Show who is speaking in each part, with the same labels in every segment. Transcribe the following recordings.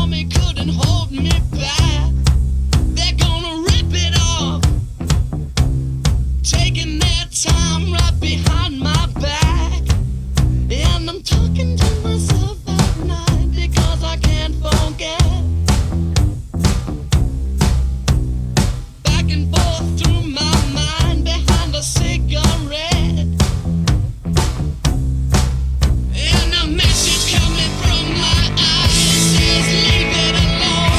Speaker 1: army couldn't hold me back. They're gonna rip it off, taking their time right behind my back. And I'm talking to myself at night because I can't forget. Back and forth through my mind behind a cigarette. And a message coming from my eyes says leave it alone.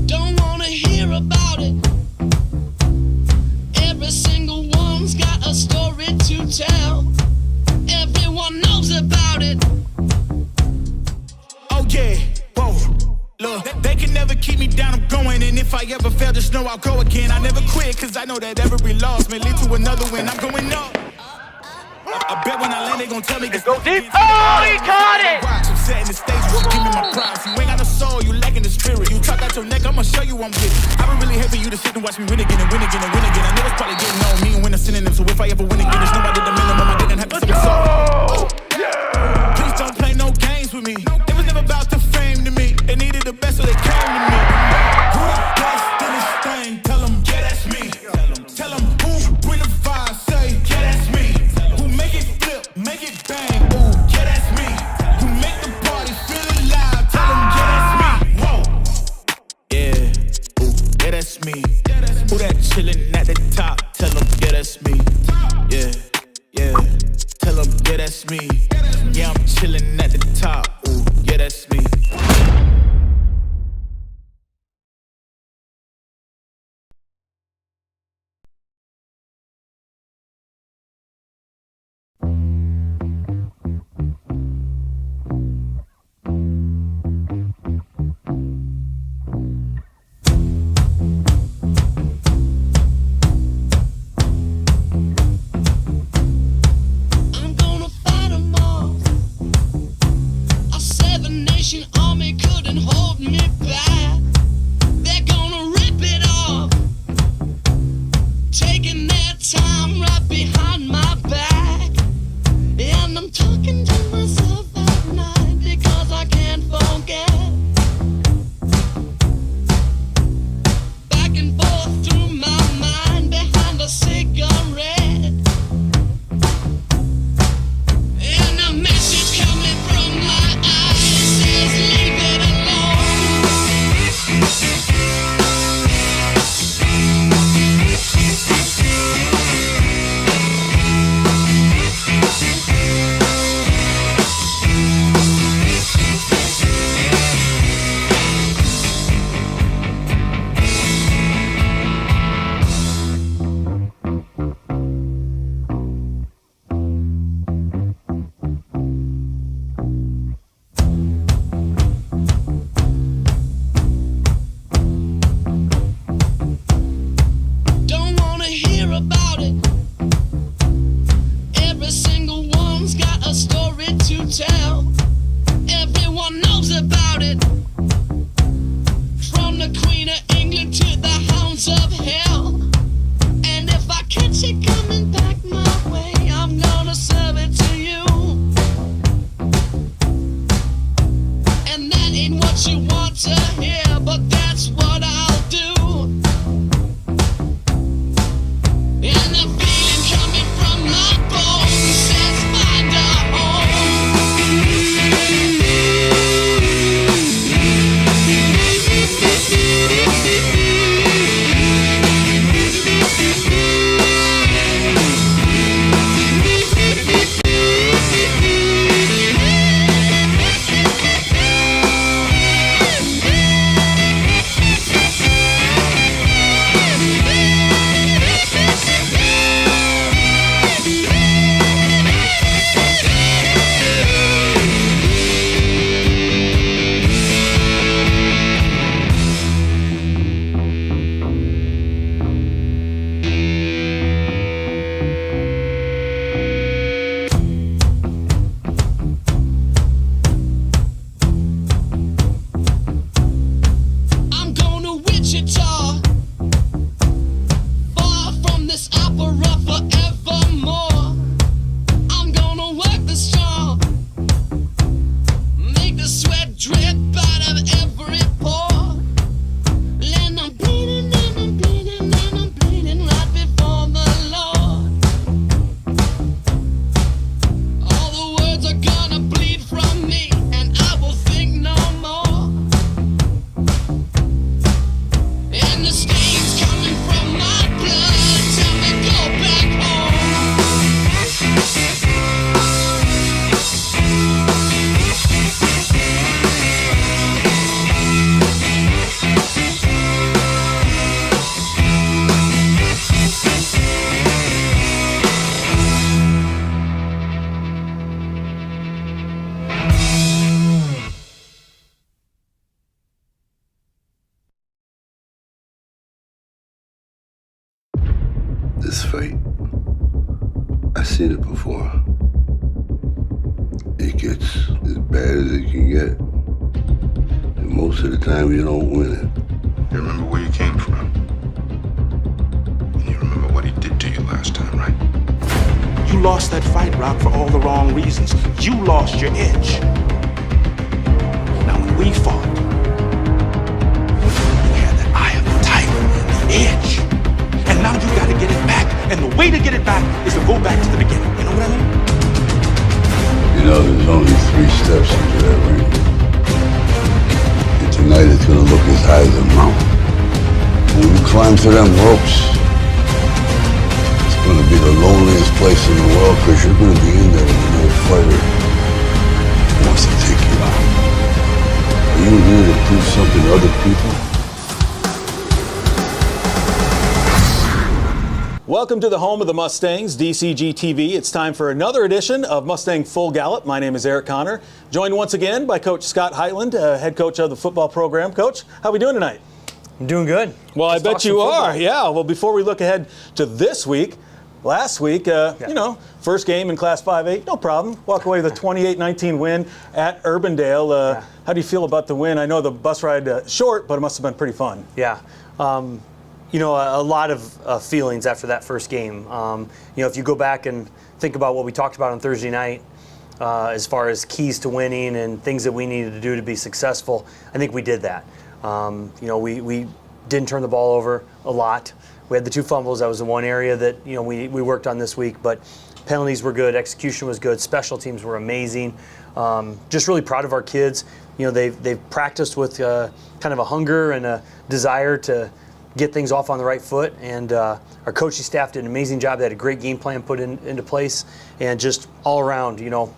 Speaker 1: Don't wanna hear about it. Every single one's got a story to tell. Everyone knows about it.
Speaker 2: Oh yeah, whoa, look, they can never keep me down, I'm going. And if I ever fail, just know I'll go again. I never quit, cause I know that every loss may lead to another win. I'm going up. I bet when I land, they gon' tell me to
Speaker 3: Go deep. Oh, he caught it!
Speaker 2: I'm setting the stage, you give me my props. You ain't got no soul, you lacking the spirit. You talk out your neck, I'ma show you I'm with it. I would really hate for you to sit and watch me win again and win again and win again. I know it's probably getting on me and win a synonym. So if I ever win again, it's nobody the minimum. I didn't have to say so. Please don't play no games with me. It was never about the fame to me. They needed the best, so they came to me. Who the best in this thing? Tell them, yeah, that's me. Tell them who bring the vibe, say, yeah, that's me. Who make it flip, make it bang, ooh, yeah, that's me. Who make the party feel alive, tell them, yeah, that's me. Whoa, yeah, ooh, yeah, that's me. Who that chillin' at the top, tell them, yeah, that's me. Yeah, yeah, tell them, yeah, that's me. Yeah, I'm chillin' at the top, ooh, yeah, that's me.
Speaker 1: I'm gonna fight 'em all. A seven-nation army couldn't hold me back. They're gonna rip it off, taking their time right behind my back. And I'm talking to myself at night because I can't forget. Back and forth through my mind behind a cigarette. And a message coming from my eyes says leave it alone. Don't wanna hear about it. Every single one's got a story to tell. Everyone knows about it. From the Queen of England to the hounds of hell. And if I catch it coming back my way, I'm gonna serve it to you. And that ain't what you want to hear, but that's what I'll do. And the feeling coming from my bones says find a home.
Speaker 4: fight. I've seen it before. It gets as bad as it can get. And most of the time you don't win it.
Speaker 5: You remember where you came from. And you remember what he did to you last time, right?
Speaker 2: You lost that fight, Rock, for all the wrong reasons. You lost your edge. Now, when we fought, you had the eye of the tiger and the edge. And now you gotta get it back. And the way to get it back is to go back to the beginning. You know what I mean?
Speaker 4: You know, there's only 3 steps into that ring. And tonight it's gonna look as high as a mountain. When you climb to them ropes, it's gonna be the loneliest place in the world because you're gonna be in there with another fighter who wants to take you out. Are you here to prove something to other people?
Speaker 6: Welcome to the home of the Mustangs, DCG TV. It's time for another edition of Mustang Full Gallop. My name is Eric Connor, joined once again by Coach Scott Heitland, head coach of the football program. Coach, how are we doing tonight?
Speaker 7: I'm doing good.
Speaker 6: Well, I bet you are. Yeah. Well, before we look ahead to this week, last week, you know, first game in Class 5A, no problem. Walk away with a 28-19 win at Urbandale. How do you feel about the win? I know the bus ride short, but it must have been pretty fun.
Speaker 7: Yeah. You know, a lot of feelings after that first game. You know, if you go back and think about what we talked about on Thursday night, as far as keys to winning and things that we needed to do to be successful, I think we did that. You know, we didn't turn the ball over a lot. We had the 2 fumbles. That was the one area that, you know, we worked on this week. But penalties were good. Execution was good. Special teams were amazing. Just really proud of our kids. You know, they've practiced with kind of a hunger and a desire to get things off on the right foot, and our coaching staff did an amazing job. They had a great game plan put into place, and just all around, you know,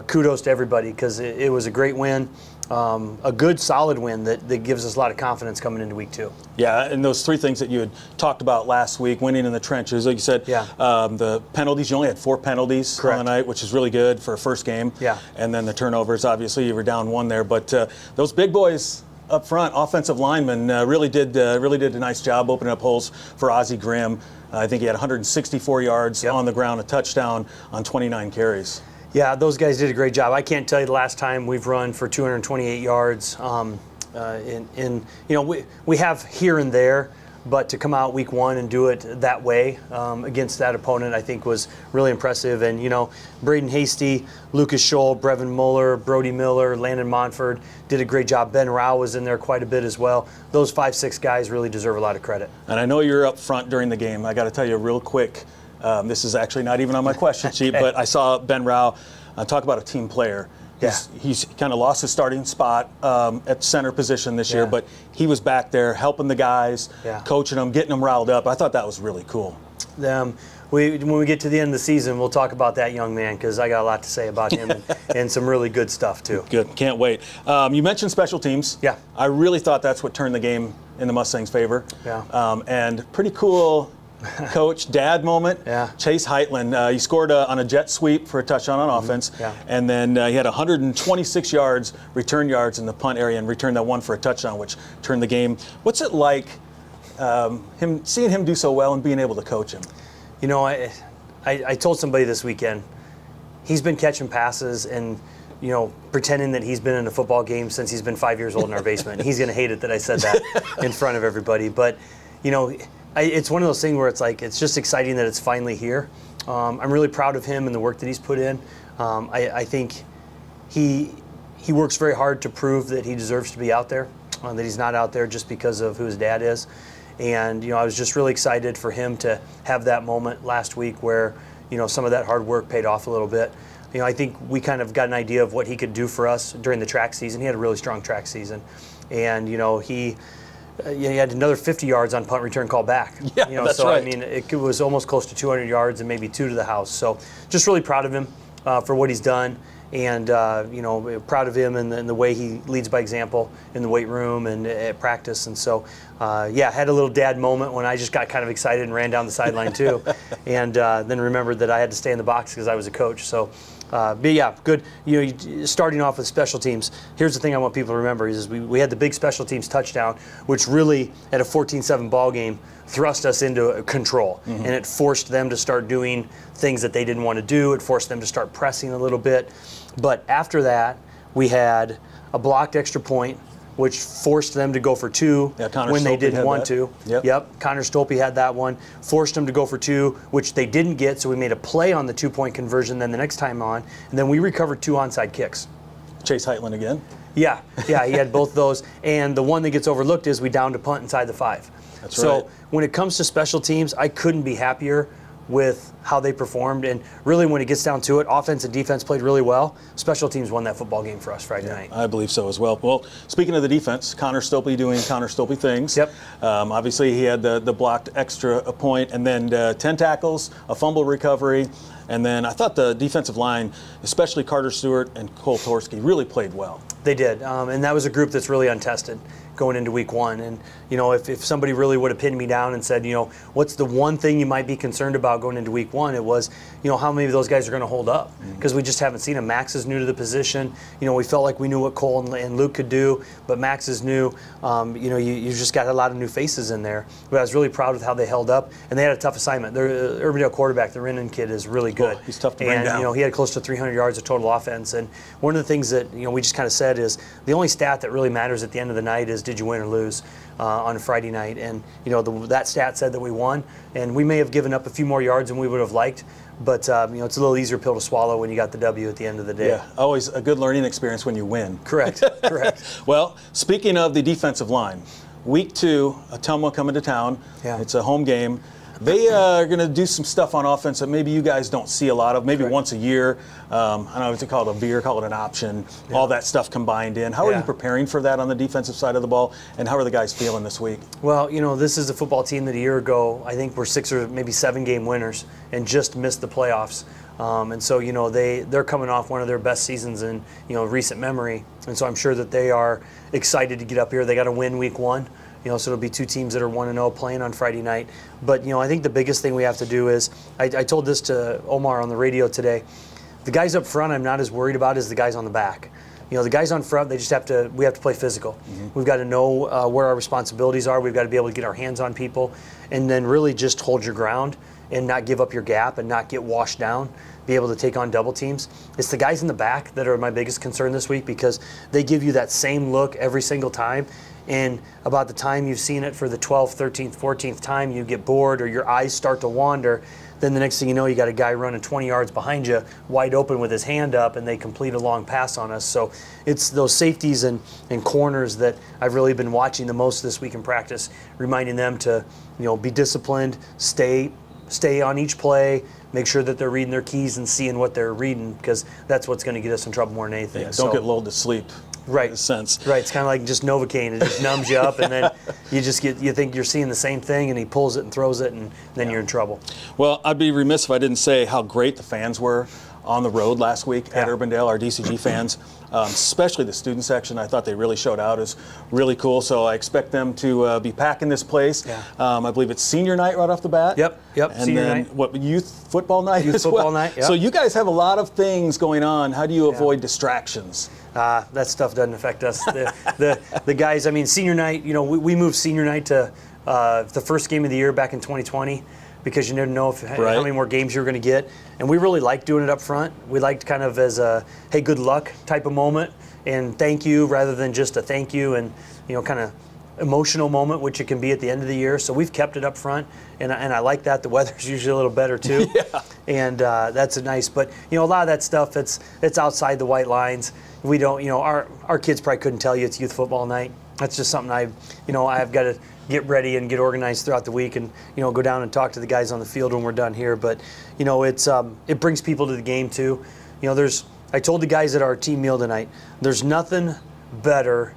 Speaker 7: kudos to everybody because it was a great win, a good solid win that gives us a lot of confidence coming into week 2.
Speaker 6: Yeah, and those 3 things that you had talked about last week, winning in the trenches, like you said, the penalties, you only had 4 penalties on the night, which is really good for a first game.
Speaker 7: Yeah.
Speaker 6: And then the turnovers, obviously you were down 1 there, but those big boys up front, offensive linemen really did a nice job opening up holes for Ozzie Grimm. I think he had 164 yards on the ground, a touchdown on 29 carries.
Speaker 7: Yeah, those guys did a great job. I can't tell you the last time we've run for 228 yards. You know, we have here and there, but to come out week 1 and do it that way against that opponent, I think was really impressive. And, you know, Braden Hasty, Lucas Scholl, Brevin Muller, Brody Miller, Landon Montford did a great job. Ben Rao was in there quite a bit as well. Those 5-6 guys really deserve a lot of credit.
Speaker 6: And I know you're up front during the game. I got to tell you real quick, this is actually not even on my question sheet, but I saw Ben Rao talk about a team player. He's kind of lost his starting spot at center position this year, but he was back there helping the guys, coaching them, getting them riled up. I thought that was really cool.
Speaker 7: When we get to the end of the season, we'll talk about that young man because I got a lot to say about him and some really good stuff too.
Speaker 6: Good, can't wait. You mentioned special teams.
Speaker 7: Yeah.
Speaker 6: I really thought that's what turned the game in the Mustangs' favor.
Speaker 7: Yeah.
Speaker 6: And pretty cool coach, dad moment.
Speaker 7: Yeah.
Speaker 6: Chase Heitland, he scored on a jet sweep for a touchdown on offense.
Speaker 7: Yeah.
Speaker 6: And then he had 126 yards, return yards in the punt area and returned that 1 for a touchdown, which turned the game. What's it like seeing him do so well and being able to coach him?
Speaker 7: You know, I told somebody this weekend, he's been catching passes and, you know, pretending that he's been in a football game since he's been 5 years old in our basement. He's going to hate it that I said that in front of everybody. But, you know, it's one of those things where it's like, it's just exciting that it's finally here. I'm really proud of him and the work that he's put in. I think he works very hard to prove that he deserves to be out there, that he's not out there just because of who his dad is. And, you know, I was just really excited for him to have that moment last week where, you know, some of that hard work paid off a little bit. You know, I think we kind of got an idea of what he could do for us during the track season. He had a really strong track season. And, you know, he had another 50 yards on punt return call back.
Speaker 6: Yeah,
Speaker 7: you know,
Speaker 6: that's
Speaker 7: so
Speaker 6: right.
Speaker 7: I mean, it was almost close to 200 yards and maybe 2 to the house. So just really proud of him for what he's done, and you know, proud of him and the way he leads by example in the weight room and at practice. And so, yeah, had a little dad moment when I just got kind of excited and ran down the sideline too, and then remembered that I had to stay in the box because I was a coach. So. But yeah, good. Starting off with special teams. Here's the thing I want people to remember is we had the big special teams touchdown, which really at a 14-7 ball game thrust us into control, and it forced them to start doing things that they didn't want to do. It forced them to start pressing a little bit. But after that, we had a blocked extra point, which forced them to go for 2 when they didn't want to.
Speaker 6: Yep.
Speaker 7: Connor Stolpe had that one, forced them to go for 2, which they didn't get, so we made a play on the 2-point conversion then the next time on, and then we recovered 2 onside kicks.
Speaker 6: Chase Heitland again.
Speaker 7: Yeah, he had both those, and the one that gets overlooked is we downed a punt inside the 5.
Speaker 6: That's
Speaker 7: so
Speaker 6: right.
Speaker 7: when it comes to special teams, I couldn't be happier with how they performed, and really when it gets down to it, offense and defense played really well. Special teams won that football game for us Friday night.
Speaker 6: I believe so as well. Well, speaking of the defense, Connor Stolpe doing Connor Stolpe things.
Speaker 7: Yep.
Speaker 6: Obviously, he had the blocked extra point, and then 10 tackles, a fumble recovery, and then I thought the defensive line, especially Carter Stewart and Cole Torski, really played well.
Speaker 7: They did, and that was a group that's really untested going into week 1. And, if somebody really would have pinned me down and said, what's the one thing you might be concerned about going into week 1, it was, how many of those guys are going to hold up, because we just haven't seen them. Max is new to the position. We felt like we knew what Cole and Luke could do, but Max is new. You just got a lot of new faces in there. But I was really proud with how they held up, and they had a tough assignment. Their Urbandale quarterback, the Rinnan kid, is really good.
Speaker 6: He's tough to bring down.
Speaker 7: And, he had close to 300 yards of total offense. And one of the things that, we just kind of said is the only stat that really matters at the end of the night is did you win or lose on Friday night. And, that stat said that we won. And we may have given up a few more yards than we would have liked. But, it's a little easier pill to swallow when you got the W at the end of the day.
Speaker 6: Yeah, always a good learning experience when you win.
Speaker 7: Correct.
Speaker 6: Well, speaking of the defensive line, week 2, Ottumwa coming to town.
Speaker 7: Yeah.
Speaker 6: It's a home game. They are going to do some stuff on offense that maybe you guys don't see a lot of, maybe
Speaker 7: Correct.
Speaker 6: once a year. I don't know what to call it, a veer, call it an option, all that stuff combined in. How are you preparing for that on the defensive side of the ball, and how are the guys feeling this week?
Speaker 7: Well, this is a football team that a year ago, I think, were 6 or maybe 7 game winners and just missed the playoffs. And so, they're coming off one of their best seasons in, recent memory. And so I'm sure that they are excited to get up here. They got to win week 1. So it'll be 2 teams that are 1-0 playing on Friday night. But, I think the biggest thing we have to do is, I told this to Omar on the radio today, the guys up front I'm not as worried about as the guys on the back. The guys on front, we have to play physical. We've got to know where our responsibilities are. We've got to be able to get our hands on people, and then really just hold your ground and not give up your gap and not get washed down, be able to take on double teams. It's the guys in the back that are my biggest concern this week, because they give you that same look every single time. And about the time you've seen it for the 12th, 13th, 14th time, you get bored or your eyes start to wander. Then the next thing you know, you got a guy running 20 yards behind you, wide open with his hand up, and they complete a long pass on us. So it's those safeties and corners that I've really been watching the most this week in practice, reminding them to, be disciplined, stay on each play, make sure that they're reading their keys and seeing what they're reading, because that's what's going to get us in trouble more than anything.
Speaker 6: Yeah, don't get lulled to sleep.
Speaker 7: Right.
Speaker 6: In a sense.
Speaker 7: Right. It's kind of like just Novocaine. It just numbs you up, and then you think you're seeing the same thing, and he pulls it and throws it, and then you're in trouble.
Speaker 6: Well, I'd be remiss if I didn't say how great the fans were on the road last week at Urbandale, our DCG fans, especially the student section. I thought they really showed out. It was really cool. So I expect them to be packing this place.
Speaker 7: Yeah.
Speaker 6: I believe it's senior night right off the bat.
Speaker 7: Yep.
Speaker 6: And
Speaker 7: senior
Speaker 6: then
Speaker 7: night.
Speaker 6: What, youth football night
Speaker 7: Youth
Speaker 6: as
Speaker 7: football
Speaker 6: well?
Speaker 7: night, yep.
Speaker 6: So you guys have a lot of things going on. How do you avoid distractions?
Speaker 7: That stuff doesn't affect us. The guys, senior night, we moved senior night to the first game of the year back in 2020, because you didn't know how many more games you were going to get. And we really liked doing it up front. We liked kind of as a, hey, good luck type of moment, and thank you rather than just a thank you and, kind of emotional moment, which it can be at the end of the year. So we've kept it up front, and I like that. The weather's usually a little better too. And that's nice. But, a lot of that stuff, it's outside the white lines. We don't, our kids probably couldn't tell you it's youth football night. That's just something I've got to get ready and get organized throughout the week, and go down and talk to the guys on the field when we're done here. But it brings people to the game too. I told the guys at our team meal tonight, there's nothing better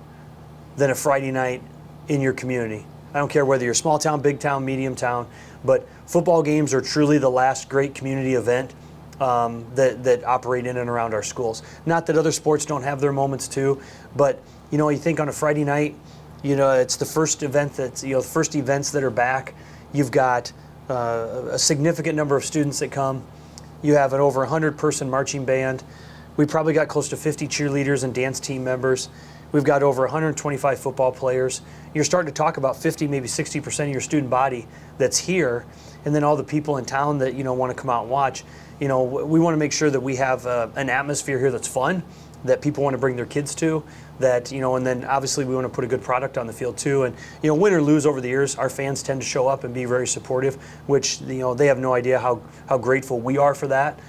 Speaker 7: than a Friday night in your community. I don't care whether you're small town, big town, medium town, but football games are truly the last great community event that operate in and around our schools. Not that other sports don't have their moments too, but you think on a Friday night, it's the first event first events that are back. You've got a significant number of students that come. You have an over 100-person marching band. We probably got close to 50 cheerleaders and dance team members. We've got over 125 football players. You're starting to talk about 50, maybe 60% of your student body that's here, and then all the people in town that want to come out and watch. We want to make sure that we have an atmosphere here that's fun, that people want to bring their kids to, that and then obviously we want to put a good product on the field too. And win or lose over the years, our fans tend to show up and be very supportive, which they have no idea how grateful we are for that.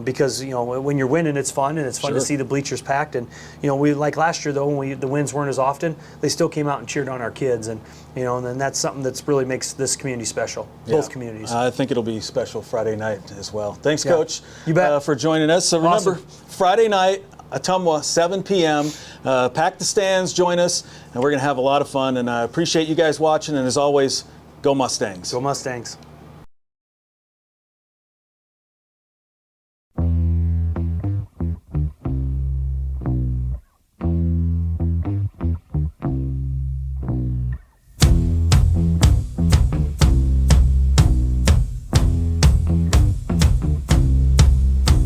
Speaker 7: Because when you're winning, it's fun, and it's fun to see the bleachers packed. And we, like last year though, when the wins weren't as often, they still came out and cheered on our kids. And and then that's something that's really makes this community special. Both communities.
Speaker 6: I think it'll be special Friday night as well. Thanks, Coach,
Speaker 7: you bet.
Speaker 6: For joining us. So remember,
Speaker 7: Awesome.
Speaker 6: Friday night, Ottumwa, 7 p.m. Pack the stands, join us, and we're going to have a lot of fun. And I appreciate you guys watching. And as always, go Mustangs.
Speaker 7: Go Mustangs.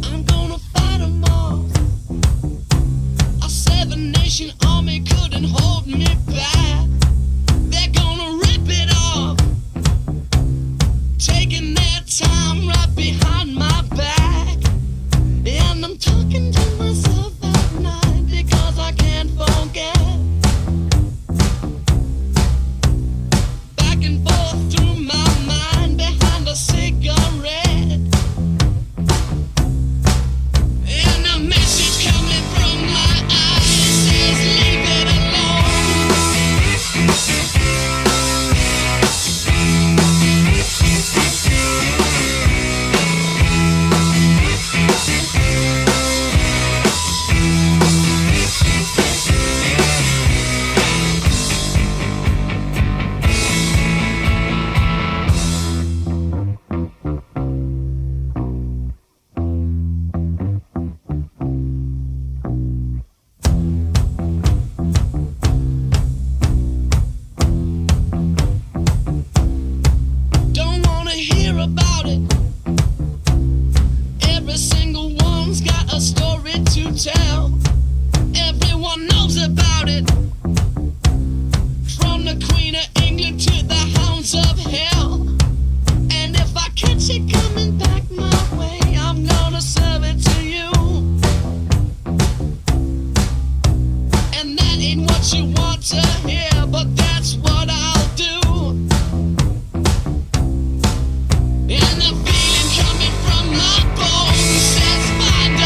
Speaker 1: I'm gonna fight 'em all. A seven-nation army couldn't hold me back. They're gonna rip it off, taking their time right behind my back. And I'm talking to myself at night because I can't forget. Back and forth through my mind behind a cigarette. And a message coming from my eyes says, leave it don't wanna hear about it. Every single one's got a story to tell. Everyone knows about it. From the Queen of England to the hounds of hell. And if I catch it coming back my way, I'm gonna serve it to you. And that ain't what you want to hear, but that's what I'll do. And the feeling coming from my bones says find a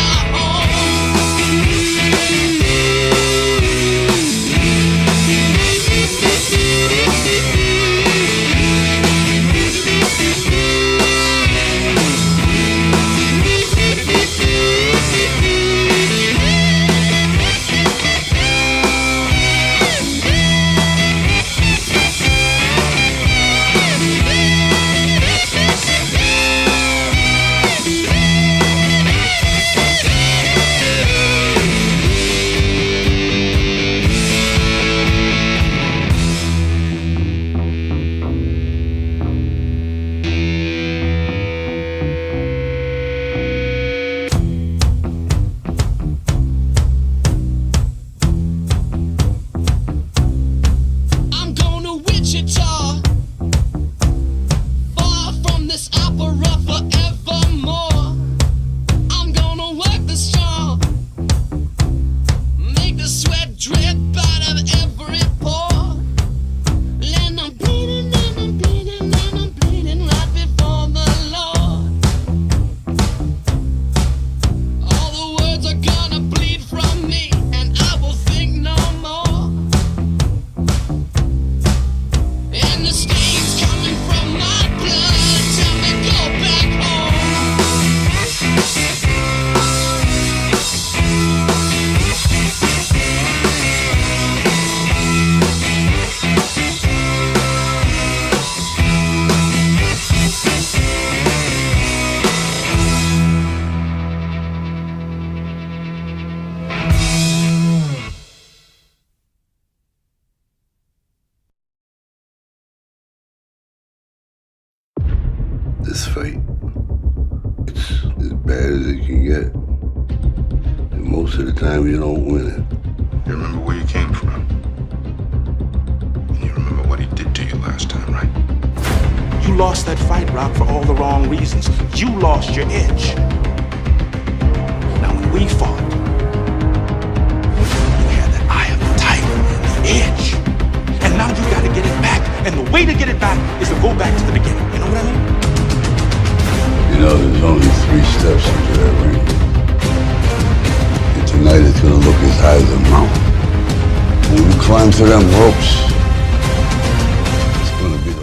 Speaker 1: I'm going to Wichita, far from this opera forevermore. I'm gonna work the straw, make the sweat drip out of every pore. And I'm bleeding and I'm bleeding and I'm bleeding right before the Lord. All the words are gonna bleed from me, and I will think no more. And the stains coming from my blood tell me go back home.
Speaker 4: This fight, it's as bad as it can get. And most of the time you don't win it.
Speaker 5: You remember where you came from. And you remember what he did to you last time, right?
Speaker 2: You lost that fight, Rock, for all the wrong reasons. You lost your edge. Now, when we fought, you had that eye of the tiger and the edge. And now you got to get it back. And the way to get it back is to go back to the beginning. You know what I mean?
Speaker 4: You know, there's only 3 steps into that ring. And tonight it's gonna look as high as a mountain. When we climb to them ropes, it's gonna be the...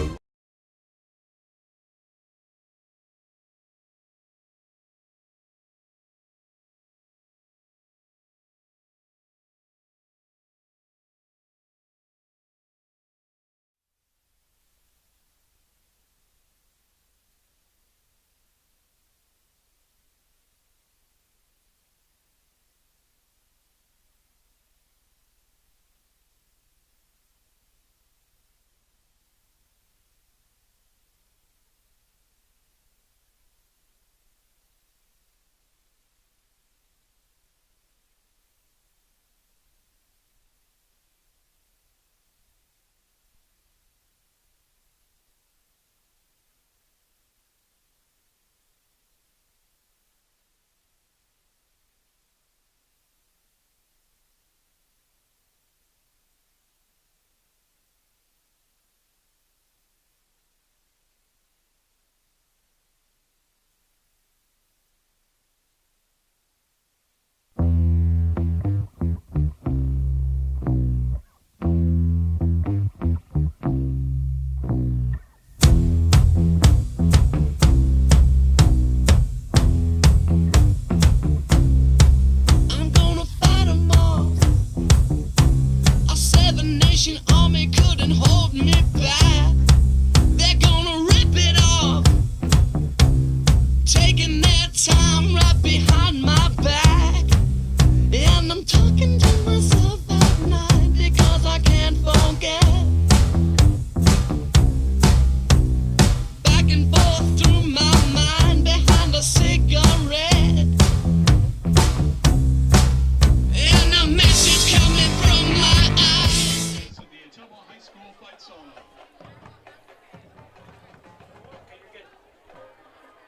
Speaker 1: I'm gonna fight 'em all. A 7-nation army couldn't hold me back. They're gonna rip it off, taking their time right behind my back. And I'm talking to myself at night because I can't forget. Back and forth through my mind behind a cigarette. And a message coming from my eyes.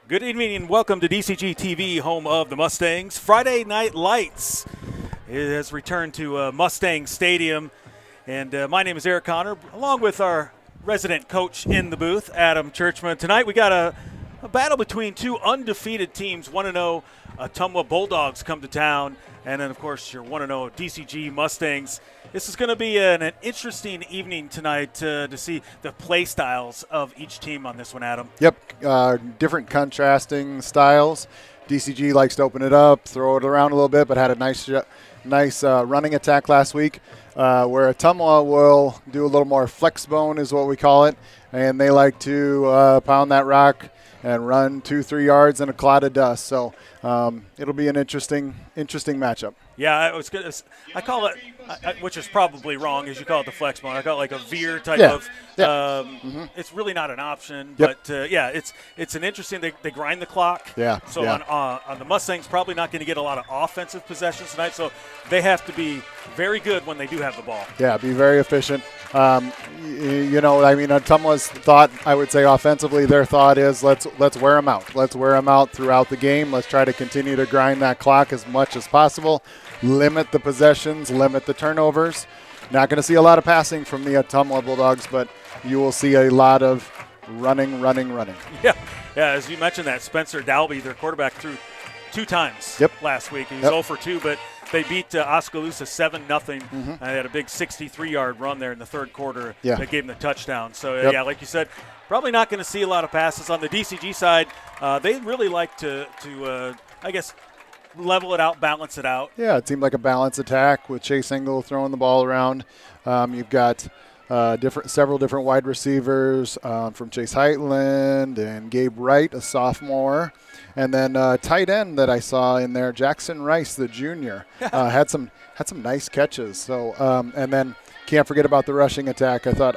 Speaker 6: Good evening and welcome to DCG TV, home of the Mustangs. Friday Night Lights. It has returned to Mustang Stadium. And my name is Eric Connor, along with our resident coach in the booth, Adam Churchman. Tonight we got a battle between 2 undefeated teams. 1-0 Ottumwa Bulldogs come to town. And then, of course, your 1-0 DCG Mustangs. This is going to be an interesting evening tonight to see the play styles of each team on this one, Adam.
Speaker 8: Yep, different contrasting styles. DCG likes to open it up, throw it around a little bit, but had a nice running attack last week, where Ottumwa will do a little more flex bone is what we call it, and they like to pound that rock and run 2-3 yards in a cloud of dust. So it'll be an interesting matchup.
Speaker 6: Yeah, I was good. I call it, which is probably wrong, as you call it the flex bone. I call it like a veer type of. It's really not an option, but it's an interesting. They grind the clock.
Speaker 8: Yeah.
Speaker 6: So on the Mustangs, probably not going to get a lot of offensive possessions tonight. So they have to be very good when they do have the ball.
Speaker 8: Yeah, be very efficient. Ottumwa's thought, I would say offensively, their thought is let's wear them out. Let's wear them out throughout the game. Let's try to continue to grind that clock as much as possible. Limit the possessions, limit the turnovers. Not going to see a lot of passing from the Ottumwa Bulldogs, but you will see a lot of running.
Speaker 6: Yeah, as you mentioned that, Spencer Dalby, their quarterback, threw 2 times last week. He was 0 for 2, but they beat Oskaloosa 7-0. They had a big 63-yard run there in the third quarter that gave them the touchdown. So, like you said, probably not going to see a lot of passes. On the DCG side, they really like to level it out, balance it out.
Speaker 8: Yeah, it seemed like a balanced attack with Chase Engel throwing the ball around. You've got several different wide receivers from Chase Heitland and Gabe Wright, a sophomore. And then tight end that I saw in there, Jackson Rice, the junior, had some nice catches. So and then can't forget about the rushing attack. I thought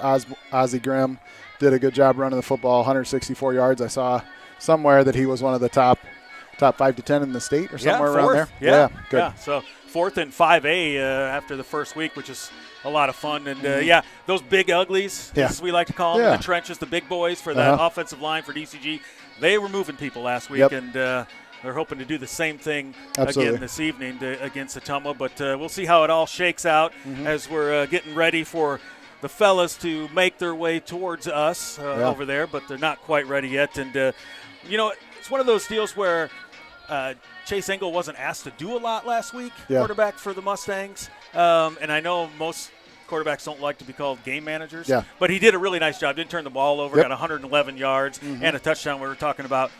Speaker 8: Ozzie Grimm did a good job running the football, 164 yards. I saw somewhere that he was one of the top top 5 to 10 in the state or somewhere around
Speaker 6: fourth.
Speaker 8: there.
Speaker 6: Yeah,
Speaker 8: good.
Speaker 6: Yeah, so 4th and 5A after the first week, which is a lot of fun. And, those big uglies, as we like to call them, in the trenches, the big boys for that offensive line for DCG, they were moving people last week. And they're hoping to do the same thing again this evening against Ottumwa. But we'll see how it all shakes out as we're getting ready for the fellas to make their way towards us over there. But they're not quite ready yet. And, it's one of those deals where Chase Engel wasn't asked to do a lot last week, quarterback for the Mustangs. And I know most quarterbacks don't like to be called game managers. But he did a really nice job. Didn't turn the ball over, got 111 yards and a touchdown. We were talking about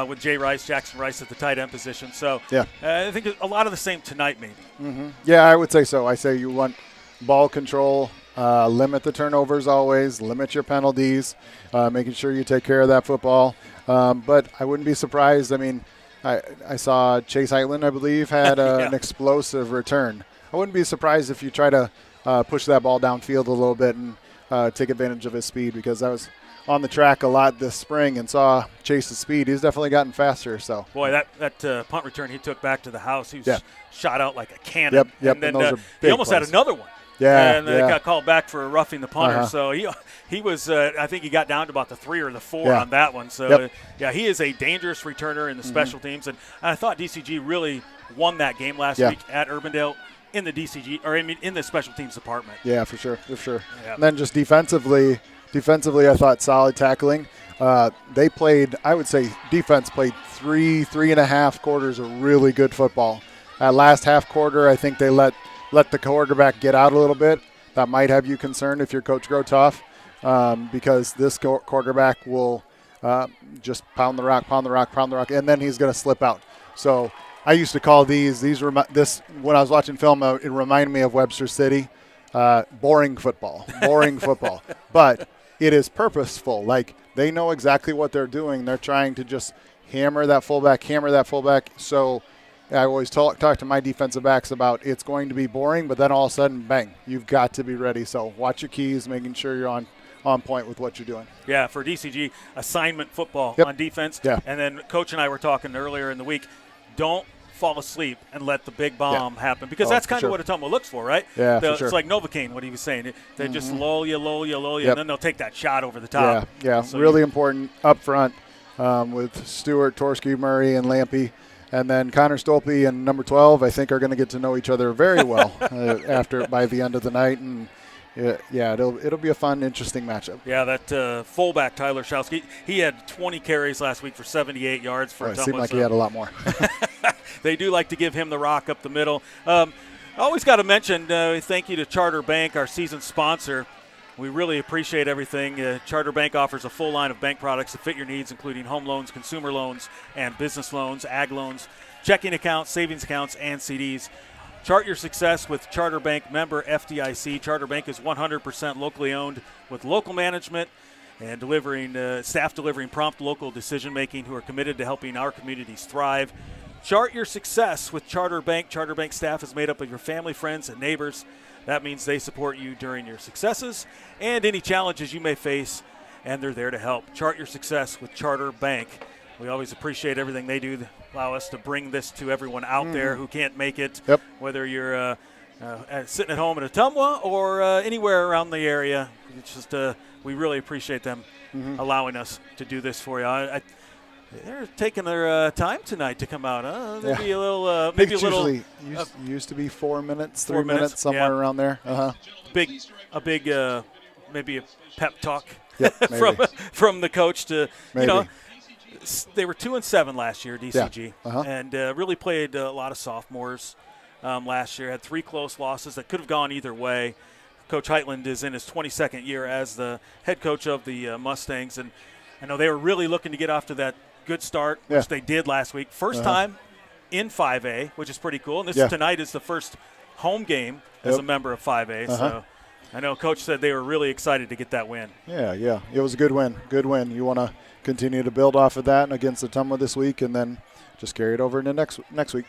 Speaker 6: with Jackson Rice at the tight end position. So I think a lot of the same tonight maybe.
Speaker 8: Yeah, I would say so. I say you want ball control, limit the turnovers always, limit your penalties, making sure you take care of that football. But I wouldn't be surprised. I mean, I saw Chase Heitland, I believe, had an explosive return. I wouldn't be surprised if you try to push that ball downfield a little bit and take advantage of his speed, because I was on the track a lot this spring and saw Chase's speed. He's definitely gotten faster. So
Speaker 6: boy, that punt return he took back to the house, he was shot out like a cannon.
Speaker 8: And
Speaker 6: then he almost had another one. And then got called back for roughing the punter. So he was, I think he got down to about the 3 or the 4 on that one. So, he is a dangerous returner in the special teams. And I thought DCG really won that game last week at Urbandale in the DCG, or in the special teams department.
Speaker 8: Yeah, for sure. And then just defensively, I thought solid tackling. They played, I would say defense played 3.5 quarters of really good football. That last half quarter, I think they let the quarterback get out a little bit. That might have you concerned if you're Coach Grotoff, because this quarterback will just pound the rock, and then he's going to slip out. So I used to call this when I was watching film, it reminded me of Webster City, boring football. But it is purposeful. Like, they know exactly what they're doing. They're trying to just hammer that fullback. So I always talk to my defensive backs about it's going to be boring, but then all of a sudden, bang, you've got to be ready. So watch your keys, making sure you're on point with what you're doing.
Speaker 6: Yeah, for DCG, assignment football on defense.
Speaker 8: Yeah.
Speaker 6: And then Coach and I were talking earlier in the week, don't fall asleep and let the big bomb happen, because that's kind of what Ottumwa looks for, right?
Speaker 8: Yeah,
Speaker 6: It's like Novocaine, what he was saying. They just lull you, and then they'll take that shot over the top.
Speaker 8: Yeah, so really important up front with Stewart, Torski, Murray, and Lampy. And then Connor Stolpe and number 12, I think, are going to get to know each other very well by the end of the night. And it'll be a fun, interesting matchup.
Speaker 6: Yeah, that fullback Tyler Schowski, he had 20 carries last week for 78 yards for Ottumwa.
Speaker 8: It seemed like he had a lot more.
Speaker 6: They do like to give him the rock up the middle. Always got to mention, thank you to Charter Bank, our season sponsor. We really appreciate everything. Charter Bank offers a full line of bank products that fit your needs, including home loans, consumer loans, and business loans, ag loans, checking accounts, savings accounts, and CDs. Chart your success with Charter Bank, member FDIC. Charter Bank is 100% locally owned with local management and staff delivering prompt local decision-making who are committed to helping our communities thrive. Chart your success with Charter Bank. Charter Bank staff is made up of your family, friends, and neighbors. That means they support you during your successes and any challenges you may face, and they're there to help. Chart your success with Charter Bank. We always appreciate everything they do to allow us to bring this to everyone out there who can't make it, whether you're sitting at home in Ottumwa or anywhere around the area. It's just we really appreciate them allowing us to do this for you. They're taking their time tonight to come out. Maybe a little. Maybe a little.
Speaker 8: Used to be 4 minutes, 3 minutes, somewhere around there.
Speaker 6: Maybe a pep talk
Speaker 8: Yep,
Speaker 6: from the coach to they were 2-7 last year, DCG, and really played a lot of sophomores last year. Had 3 close losses that could have gone either way. Coach Heitland is in his 22nd year as the head coach of the Mustangs, and I know they were really looking to get off to that good start, which they did last week. First time in 5A, which is pretty cool. And tonight is the first home game as a member of 5A. So I know Coach said they were really excited to get that win.
Speaker 8: Yeah. It was a good win. You want to continue to build off of that against Ottumwa this week, and then just carry it over into next week.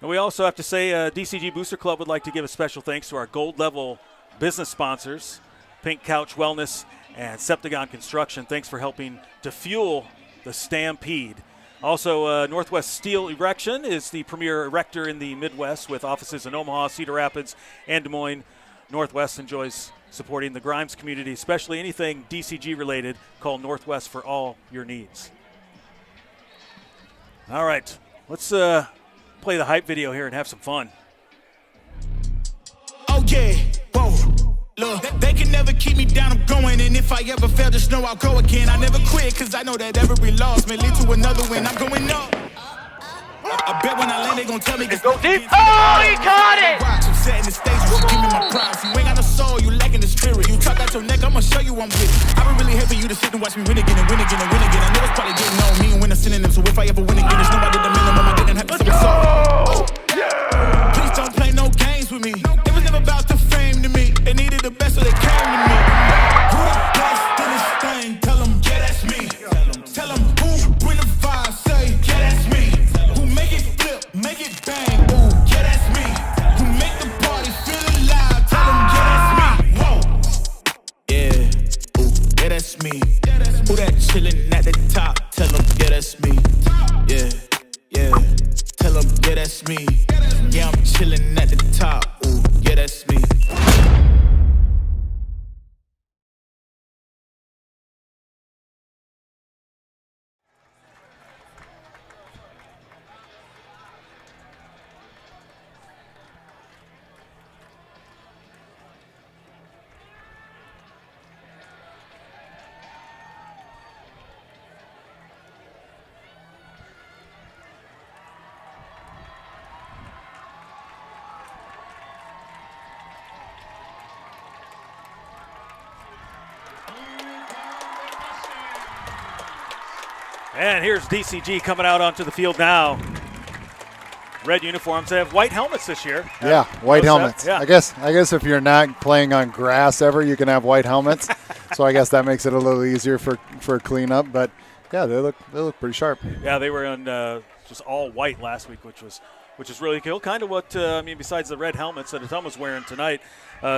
Speaker 6: And we also have to say DCG Booster Club would like to give a special thanks to our gold level business sponsors, Pink Couch Wellness and Septagon Construction. Thanks for helping to fuel the Stampede
Speaker 9: Also, Northwest Steel Erection is the premier erector in the Midwest with offices in Omaha, Cedar Rapids, and Des Moines. Northwest enjoys supporting the Grimes community, especially anything DCG related. Call Northwest for all your needs. All right, let's play the hype video here and have some fun.
Speaker 2: Oh yeah, whoa, look, they can never keep me down, I'm going, and if I ever fail, just know I'll go again. I never quit, cause I know that every loss may lead to another win. I'm going up. I bet when I land, they gon' tell me.
Speaker 3: Go deep. Oh, he caught it!
Speaker 2: I'm setting the stage, give me my props. You ain't got no soul, you lacking the spirit. You talk out your neck, I'ma show you I'm with it. I would really hate for you to sit and watch me win again and win again and win again. I know it's probably getting on me and win a synonym, so if I ever win again, there's nobody the minimum. I didn't have to say it's all. Please don't play no games with me. It was never about the fame to me. They needed the best, so they came to me. Who the best in this thing? Tell them, yeah, that's me. Tell them who bring the vibe, say, yeah, that's me. Who make it flip, make it bang, ooh, yeah, that's me. Who make the party feel alive, tell them, yeah, that's me. Whoa, yeah, ooh, yeah, that's me. Who that chillin' at the top, tell them, yeah, that's me. Yeah, yeah, tell them, yeah, that's me. Yeah, I'm chillin' at the top, ooh, yeah, that's me.
Speaker 9: And here's DCG coming out onto the field now. Red uniforms. They have white helmets this year.
Speaker 8: Yeah, white helmets.
Speaker 9: Yeah.
Speaker 8: I guess if you're not playing on grass ever, you can have white helmets. So I guess that makes it a little easier for cleanup. But yeah, they look pretty sharp.
Speaker 9: Yeah, they were in just all white last week, which is really cool. Kind of what besides the red helmets that Ottumwa's wearing tonight.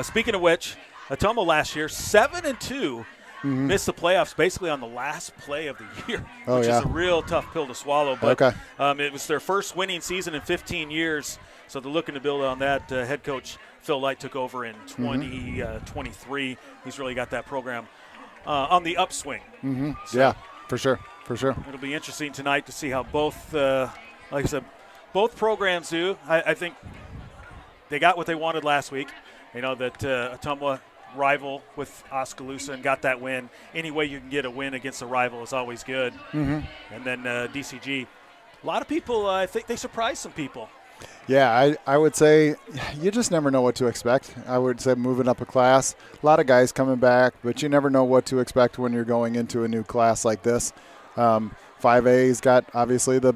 Speaker 9: Speaking of which, Ottumwa last year 7-2. Missed the playoffs basically on the last play of the year, which is a real tough pill to swallow. But it was their first winning season in 15 years, so they're looking to build on that. Head coach Phil Light took over in 2023. He's really got that program on the upswing.
Speaker 8: So yeah, for sure.
Speaker 9: It'll be interesting tonight to see how both, like I said, both programs do. I think they got what they wanted last week. You know, that Ottumwa rival with Oskaloosa and got that win. Any way you can get a win against a rival is always good. And then DCG, a lot of people, I think they surprised some people.
Speaker 8: Yeah, I would say you just never know what to expect. I would say moving up a class, a lot of guys coming back, but you never know what to expect when you're going into a new class like this. 5A's got obviously the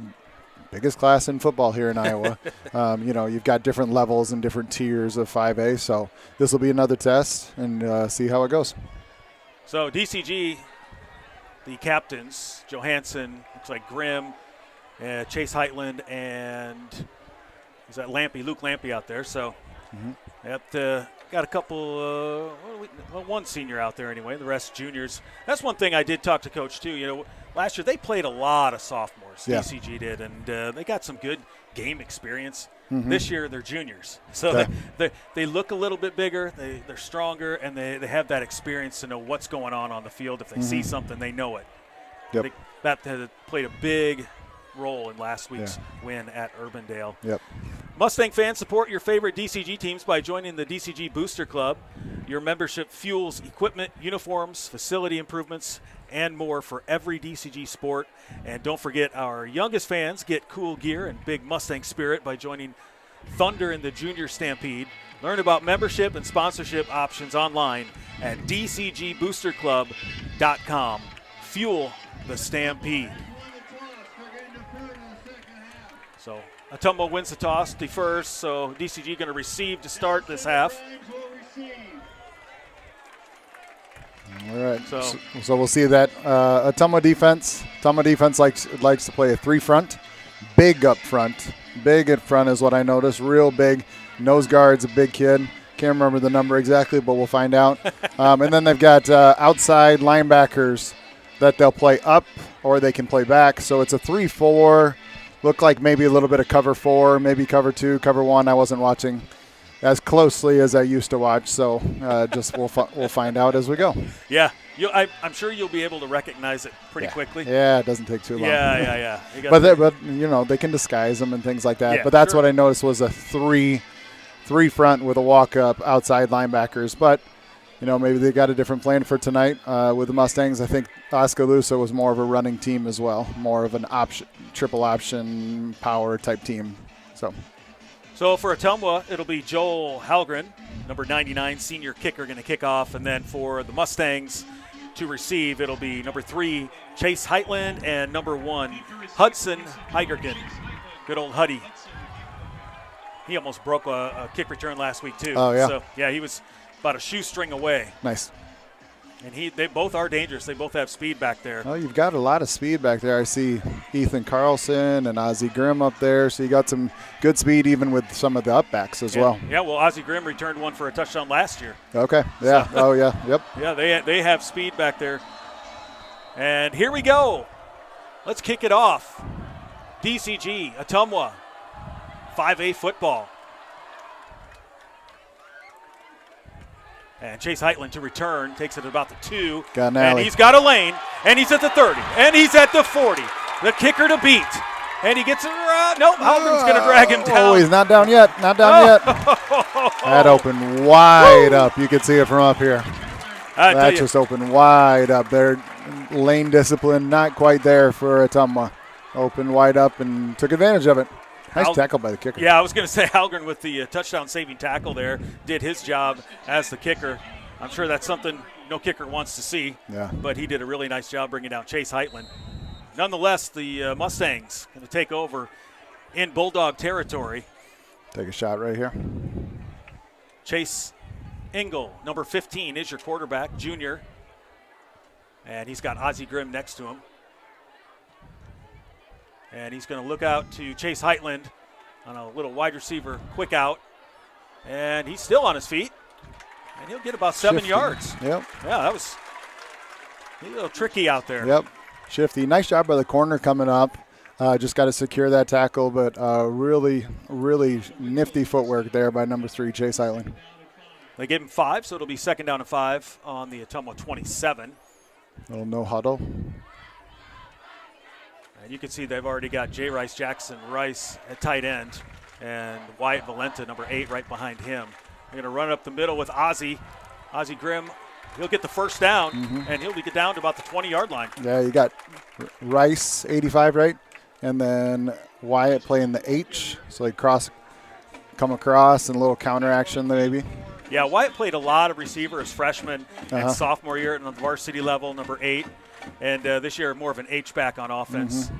Speaker 8: biggest class in football here in Iowa. You've got different levels and different tiers of 5A, so this will be another test and see how it goes.
Speaker 9: So DCG, the captains, Johansson, looks like Grimm, Chase Heitland, and is that Luke Lampy out there. So got a couple, one senior out there anyway, the rest juniors. That's one thing I did talk to Coach too. You know, last year they played a lot of sophomores, DCG did, and they got some good game experience. This year they're juniors, so they look a little bit bigger, they're stronger, and they have that experience to know what's going on the field. If they see something, they know it. That played a big role in last week's win at Urbandale. Mustang fans, support your favorite DCG teams by joining the DCG Booster Club. Your membership fuels equipment, uniforms, facility improvements, and more for every DCG sport. And don't forget, our youngest fans get cool gear and big Mustang spirit by joining Thunder in the Junior Stampede. Learn about membership and sponsorship options online at dcgboosterclub.com. Fuel the Stampede. So Ottumwa wins the toss, defers, so DCG going to receive to start this half.
Speaker 8: All right. So we'll see that Ottumwa defense. Ottumwa defense likes to play a three front, big up front. Big at front is what I noticed. Real big. Nose guard's a big kid. Can't remember the number exactly, but we'll find out. And then they've got outside linebackers that they'll play up or they can play back. So it's a 3-4. Look like maybe a little bit of cover 4, maybe cover 2, cover 1. I wasn't watching as closely as I used to watch, so just we'll find out as we go.
Speaker 9: Yeah, I'm sure you'll be able to recognize it pretty quickly.
Speaker 8: Yeah, it doesn't take too long.
Speaker 9: Yeah.
Speaker 8: But you know, they can disguise them and things like that.
Speaker 9: Yeah,
Speaker 8: but that's
Speaker 9: sure.
Speaker 8: what I noticed was a three front with a walk up outside linebackers. But you know, maybe they got a different plan for tonight with the Mustangs. I think Oskaloosa was more of a running team as well, more of an triple option power type team. So
Speaker 9: for Ottumwa, it'll be Joel Halgren, number 99, senior kicker, going to kick off. And then for the Mustangs to receive, it'll be number 3, Chase Heitland, and number 1, Hudson Heigergen. Good old Huddy. He almost broke a kick return last week, too.
Speaker 8: Oh, yeah.
Speaker 9: So, yeah, he was about a shoestring away.
Speaker 8: Nice.
Speaker 9: And they both are dangerous. They both have speed back there.
Speaker 8: Oh, you've got a lot of speed back there. I see Ethan Carlson and Ozzie Grimm up there. So you got some good speed even with some of the upbacks as well.
Speaker 9: Yeah, well, Ozzie Grimm returned one for a touchdown last year.
Speaker 8: Okay, yeah. So, oh, yeah, yep.
Speaker 9: Yeah, they have speed back there. And here we go. Let's kick it off. DCG, Ottumwa, 5A football. And Chase Heitland to return, takes it about the 2.
Speaker 8: Got an
Speaker 9: and
Speaker 8: alley.
Speaker 9: he's got a lane, and he's at the 30, and he's at the 40. The kicker to beat. And he gets it around. Nope, Halgren's going to drag him down.
Speaker 8: Oh, he's not down yet. Not down yet. That opened wide up. You can see it from up here. That just opened wide up there. Lane discipline not quite there for Ottumwa. Opened wide up and took advantage of it. Nice tackle by the kicker.
Speaker 9: Yeah, I was going to say Halgren with the touchdown-saving tackle there did his job as the kicker. I'm sure that's something no kicker wants to see.
Speaker 8: Yeah.
Speaker 9: But he did a really nice job bringing down Chase Heitland. Nonetheless, the Mustangs going to take over in Bulldog territory.
Speaker 8: Take a shot right here.
Speaker 9: Chase Engel, number 15, is your quarterback, junior. And he's got Ozzie Grimm next to him. And he's going to look out to Chase Heitland on a little wide receiver quick out. And he's still on his feet. And he'll get about 7 yards.
Speaker 8: Yep.
Speaker 9: Yeah, that was a little tricky out there.
Speaker 8: Yep. Shifty. Nice job by the corner coming up. Just got to secure that tackle, but really, really nifty footwork there by number 3, Chase Heitland.
Speaker 9: They gave him 5, so it'll be 2nd down and 5 on the Ottumwa 27.
Speaker 8: Little no huddle.
Speaker 9: And you can see they've already got J. Rice Jackson Rice at tight end and Wyatt Valenta, number 8, right behind him. They're going to run it up the middle with Ozzie Grimm. He'll get the first down, and he'll get down to about the 20-yard line.
Speaker 8: Yeah, you got Rice, 85, right? And then Wyatt playing the H, so they come across and a little counter action maybe.
Speaker 9: Yeah, Wyatt played a lot of receiver as freshman and sophomore year on the varsity level, number 8. And this year, more of an H-back on offense.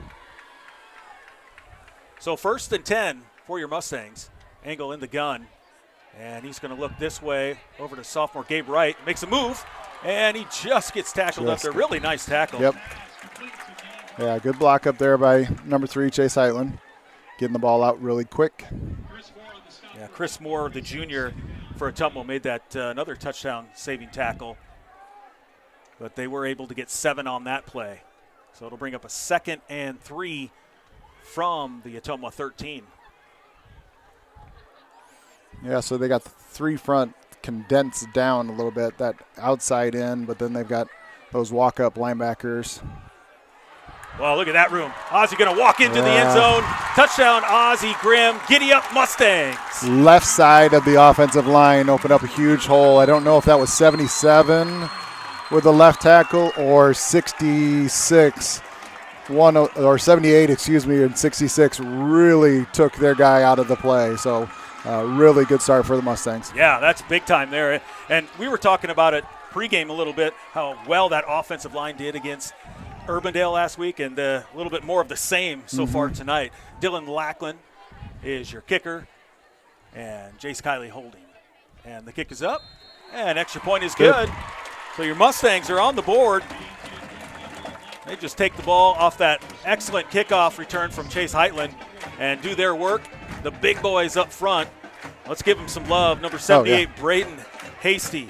Speaker 9: So 1st and 10 for your Mustangs. Engel in the gun. And he's going to look this way over to sophomore Gabe Wright. Makes a move, and he just gets tackled up there. Really nice tackle.
Speaker 8: Yep. Yeah, good block up there by number 3, Chase Heitland. Getting the ball out really quick.
Speaker 9: Yeah, Chris Moore, the junior for Ottumwa, made that another touchdown-saving tackle. But they were able to get 7 on that play. So it'll bring up a 2nd and 3 from the Ottumwa 13.
Speaker 8: Yeah, so they got the 3 front condensed down a little bit, that outside in, but then they've got those walk-up linebackers.
Speaker 9: Well, look at that room. Ozzie going to walk into the end zone. Touchdown, Ozzie Grimm. Giddy up, Mustangs.
Speaker 8: Left side of the offensive line opened up a huge hole. I don't know if that was 77 with the left tackle or 66. Or 78, and 66 really took their guy out of the play. So really good start for the Mustangs.
Speaker 9: Yeah, that's big time there. And we were talking about it pregame a little bit, how well that offensive line did against Urbandale last week, and a little bit more of the same so far tonight. Dylan Lackland is your kicker, and Jace Kiley holding. And the kick is up, and extra point is good. So your Mustangs are on the board. They just take the ball off that excellent kickoff return from Chase Heitland and do their work. The big boys up front, let's give them some love. Number 78, Braden Hasty.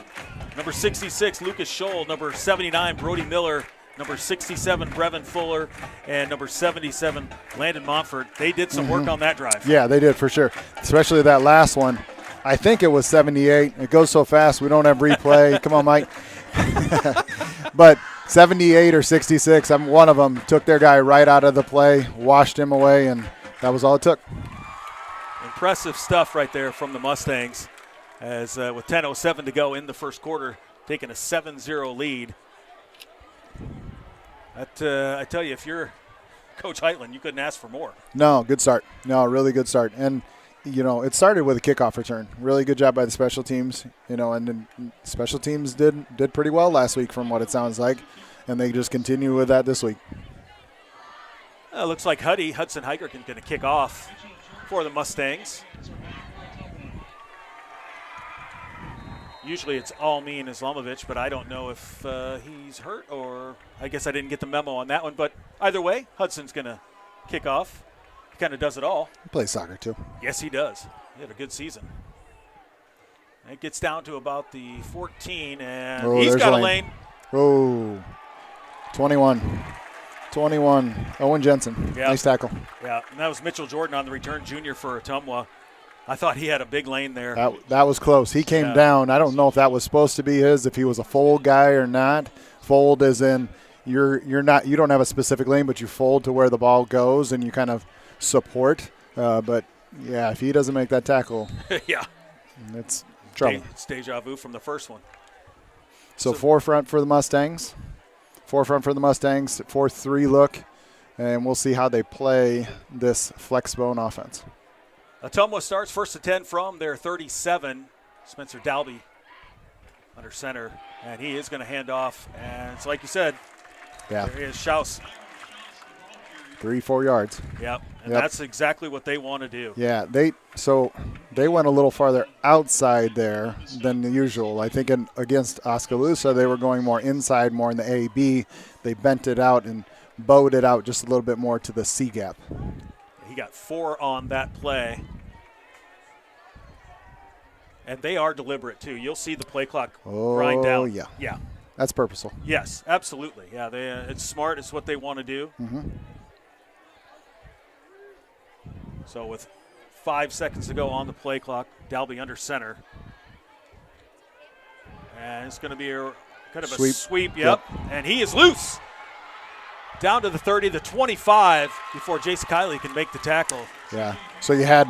Speaker 9: Number 66, Lucas Scholl. Number 79, Brody Miller. number 67, Brevin Fuller, and number 77, Landon Montfort. They did some work on that drive.
Speaker 8: Yeah, they did for sure, especially that last one. I think it was 78. It goes so fast, we don't have replay. Come on, Mike. But 78 or 66, one of them took their guy right out of the play, washed him away, and that was all it took.
Speaker 9: Impressive stuff right there from the Mustangs, as with 10:07 to go in the first quarter, taking a 7-0 lead. I tell you, if you're Coach Heitland, you couldn't ask for more.
Speaker 8: No, good start. No, really good start. And, it started with a kickoff return. Really good job by the special teams, and then special teams did pretty well last week from what it sounds like, and they just continue with that this week.
Speaker 9: Looks like Hudson Heigerken going to kick off for the Mustangs. Usually it's Almin Islamovich, but I don't know if he's hurt, or I guess I didn't get the memo on that one. But either way, Hudson's going to kick off. He kind of does it all.
Speaker 8: He plays soccer too.
Speaker 9: Yes, he does. He had a good season. It gets down to about the 14, and he's got a lane.
Speaker 8: Oh, 21. Owen Jensen.
Speaker 9: Yep.
Speaker 8: Nice tackle.
Speaker 9: Yeah, and that was Mitchell Jordan on the return, junior for Ottumwa. I thought he had a big lane there.
Speaker 8: That was close. He came down. I don't know if that was supposed to be his, if he was a fold guy or not. Fold as in you don't have a specific lane, but you fold to where the ball goes and you kind of support. But yeah, if he doesn't make that tackle,
Speaker 9: yeah,
Speaker 8: it's trouble.
Speaker 9: It's deja vu from the first one.
Speaker 8: So forefront for the Mustangs. 4-3 look, and we'll see how they play this flex bone offense.
Speaker 9: Ottumwa starts first and 10 from their 37. Spencer Dalby under center, and he is going to hand off. And it's like you said, there is Schaus.
Speaker 8: 3-4 yards.
Speaker 9: Yep, and that's exactly what they want to do.
Speaker 8: Yeah, they went a little farther outside there than the usual. I think against Oskaloosa, they were going more inside, more in the A-B. They bent it out and bowed it out just a little bit more to the C gap.
Speaker 9: He got 4 on that play. And they are deliberate, too. You'll see the play clock grind down.
Speaker 8: Oh, yeah.
Speaker 9: Yeah.
Speaker 8: That's purposeful.
Speaker 9: Yes, absolutely. Yeah, it's smart. It's what they want to do.
Speaker 8: Mm-hmm.
Speaker 9: So with 5 seconds to go on the play clock, Dalby under center. And it's going to be kind of a sweep. Yep. And he is loose. Down to the 30, the 25 before Jason Kiley can make the tackle.
Speaker 8: Yeah. So you had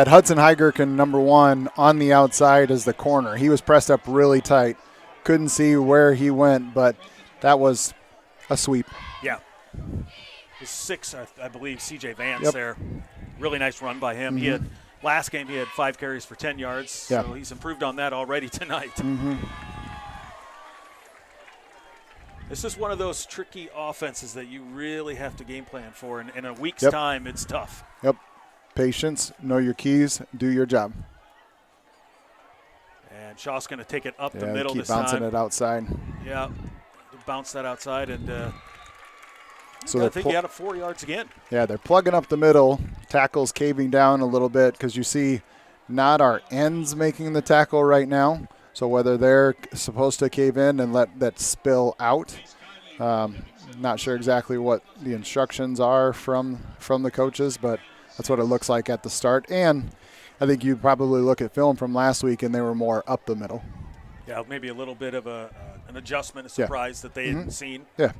Speaker 8: Hudson Heigerken, number 1, on the outside as the corner. He was pressed up really tight. Couldn't see where he went, but that was a sweep.
Speaker 9: Yeah. It was 6, I believe, CJ Vance there. Really nice run by him.
Speaker 8: Mm-hmm.
Speaker 9: Last game he had 5 carries for 10 yards, so he's improved on that already tonight.
Speaker 8: Mm-hmm.
Speaker 9: This is one of those tricky offenses that you really have to game plan for. And in a week's time, it's tough.
Speaker 8: Yep. Patience, know your keys, do your job.
Speaker 9: And Shaw's going to take it up the middle this
Speaker 8: time.
Speaker 9: Keep
Speaker 8: bouncing it outside.
Speaker 9: Yeah, bounce that outside. And
Speaker 8: so
Speaker 9: I think he had 4 yards again.
Speaker 8: Yeah, they're plugging up the middle. Tackles caving down a little bit because you see not our ends making the tackle right now. So whether they're supposed to cave in and let that spill out, not sure exactly what the instructions are from the coaches, but that's what it looks like at the start. And I think you probably look at film from last week and they were more up the middle.
Speaker 9: Yeah, maybe a little bit of an adjustment, a surprise that they hadn't seen.
Speaker 8: Yeah.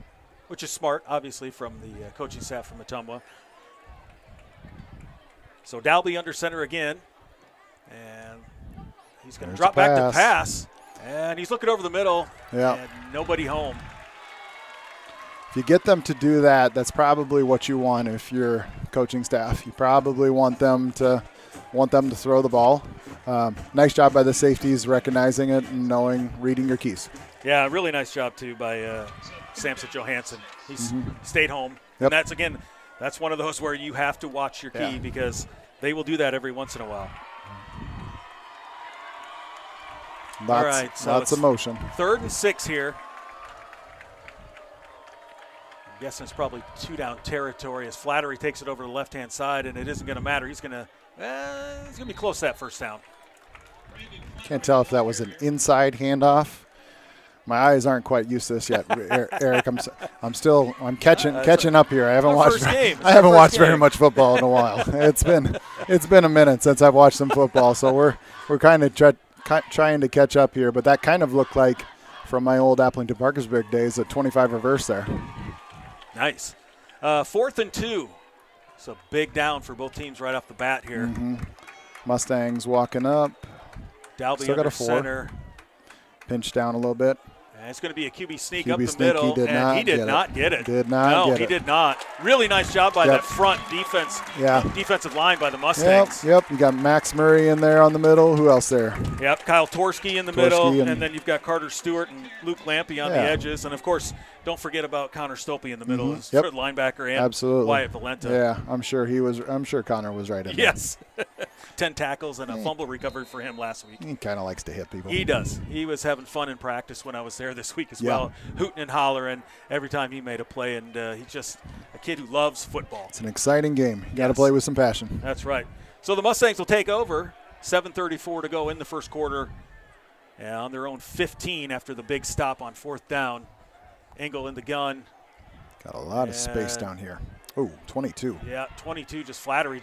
Speaker 9: Which is smart, obviously, from the coaching staff from Ottumwa. So Dalby under center again. And he's going to drop back to pass. And he's looking over the middle.
Speaker 8: Yeah.
Speaker 9: And nobody home.
Speaker 8: If you get them to do that, that's probably what you want if you're coaching staff. You probably want them to throw the ball. Nice job by the safeties recognizing it and reading your keys.
Speaker 9: Yeah, really nice job, too, by Samson Johansson. He's stayed home.
Speaker 8: Yep.
Speaker 9: And that's one of those where you have to watch your key because they will do that every once in a while. All right, so
Speaker 8: lots of motion.
Speaker 9: 3rd and 6 here. I'm guessing it's probably 2-down territory as Flattery takes it over to the left-hand side, and it isn't going to matter. He's going to be close to that first down.
Speaker 8: Can't tell if that was an inside handoff. My eyes aren't quite used to this yet, Eric. I'm catching up here. I haven't watched very much football in a while. It's been a minute since I've watched some football, so we're kind of trying to catch up here. But that kind of looked like from my old Applington Parkersburg days, a 25 reverse there.
Speaker 9: Nice. 4th and 2. So big down for both teams right off the bat here.
Speaker 8: Mm-hmm. Mustangs walking up.
Speaker 9: Dalby
Speaker 8: Still got a 4.
Speaker 9: center.
Speaker 8: Pinch down a little bit.
Speaker 9: And it's going to be a QB sneak
Speaker 8: QB
Speaker 9: up the
Speaker 8: sneak,
Speaker 9: middle,
Speaker 8: he did not get it. Did not
Speaker 9: No,
Speaker 8: get
Speaker 9: he
Speaker 8: it.
Speaker 9: did not. Really nice job by that front defensive line by the Mustangs.
Speaker 8: Yep. You got Max Murray in there on the middle. Who else there?
Speaker 9: Yep, Kyle Torski in the middle, and then you've got Carter Stewart and Luke Lampy on the edges. And, of course, don't forget about Connor Stolpe in the middle. Mm-hmm. Yep. Linebacker and
Speaker 8: Absolutely.
Speaker 9: Wyatt Valenta.
Speaker 8: Yeah, I'm sure Connor was right in there.
Speaker 9: Yes. 10 tackles and a fumble recovery for him last week.
Speaker 8: He kind of likes to hit people.
Speaker 9: He does. He was having fun in practice when I was there this week as well, hooting and hollering every time he made a play, and he's just a kid who loves football.
Speaker 8: It's an exciting game. You got to play with some passion.
Speaker 9: That's right. So the Mustangs will take over. 7:34 to go in the first quarter, and on their own 15 after the big stop on 4th down. Engel in the gun.
Speaker 8: Got a lot of space down here. Oh, 22.
Speaker 9: Yeah, 22. Just Flattery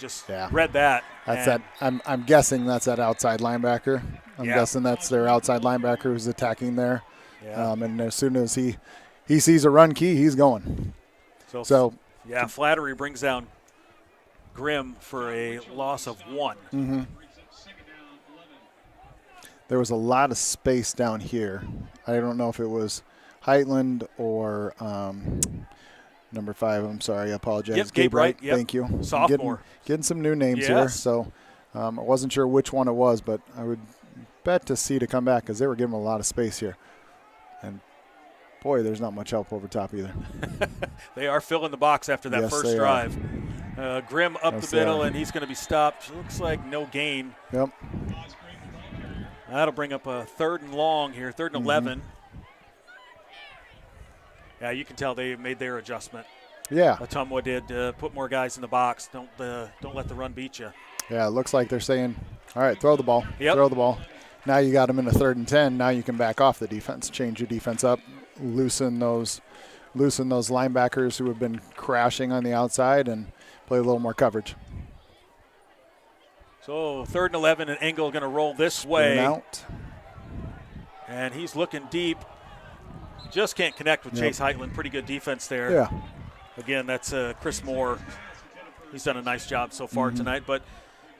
Speaker 9: read that.
Speaker 8: That's that. I'm guessing that's that outside linebacker. I'm guessing that's their outside linebacker who's attacking there.
Speaker 9: Yeah.
Speaker 8: And as soon as he sees a run key, he's going. So
Speaker 9: Flattery brings down Grimm for a loss of 1.
Speaker 8: Mm-hmm. There was a lot of space down here. I don't know if it was Heitland or number 5. I'm sorry, I apologize.
Speaker 9: Yep, Gabe Wright. Yep.
Speaker 8: Thank you.
Speaker 9: Sophomore.
Speaker 8: Getting some new names here. So I wasn't sure which one it was, but I would bet to see to come back because they were giving a lot of space here. And boy, there's not much help over top either.
Speaker 9: They are filling the box after that first drive. Grimm up the middle, and he's going to be stopped. Looks like no gain.
Speaker 8: Yep.
Speaker 9: That'll bring up a 3rd and long here, 3rd and 11. Yeah, you can tell they made their adjustment.
Speaker 8: Yeah.
Speaker 9: Ottumwa did put more guys in the box. Don't let the run beat you.
Speaker 8: Yeah, it looks like they're saying, all right, throw the ball.
Speaker 9: Yep.
Speaker 8: Throw the ball. Now you got them in a 3rd and 10. Now you can back off the defense, change your defense up, loosen those linebackers who have been crashing on the outside and play a little more coverage.
Speaker 9: So 3rd and 11, and Engel going to roll this way.
Speaker 8: Out.
Speaker 9: And he's looking deep. Just can't connect with Chase Heitland. Pretty good defense there.
Speaker 8: Yeah.
Speaker 9: Again, that's Chris Moore. He's done a nice job so far tonight. But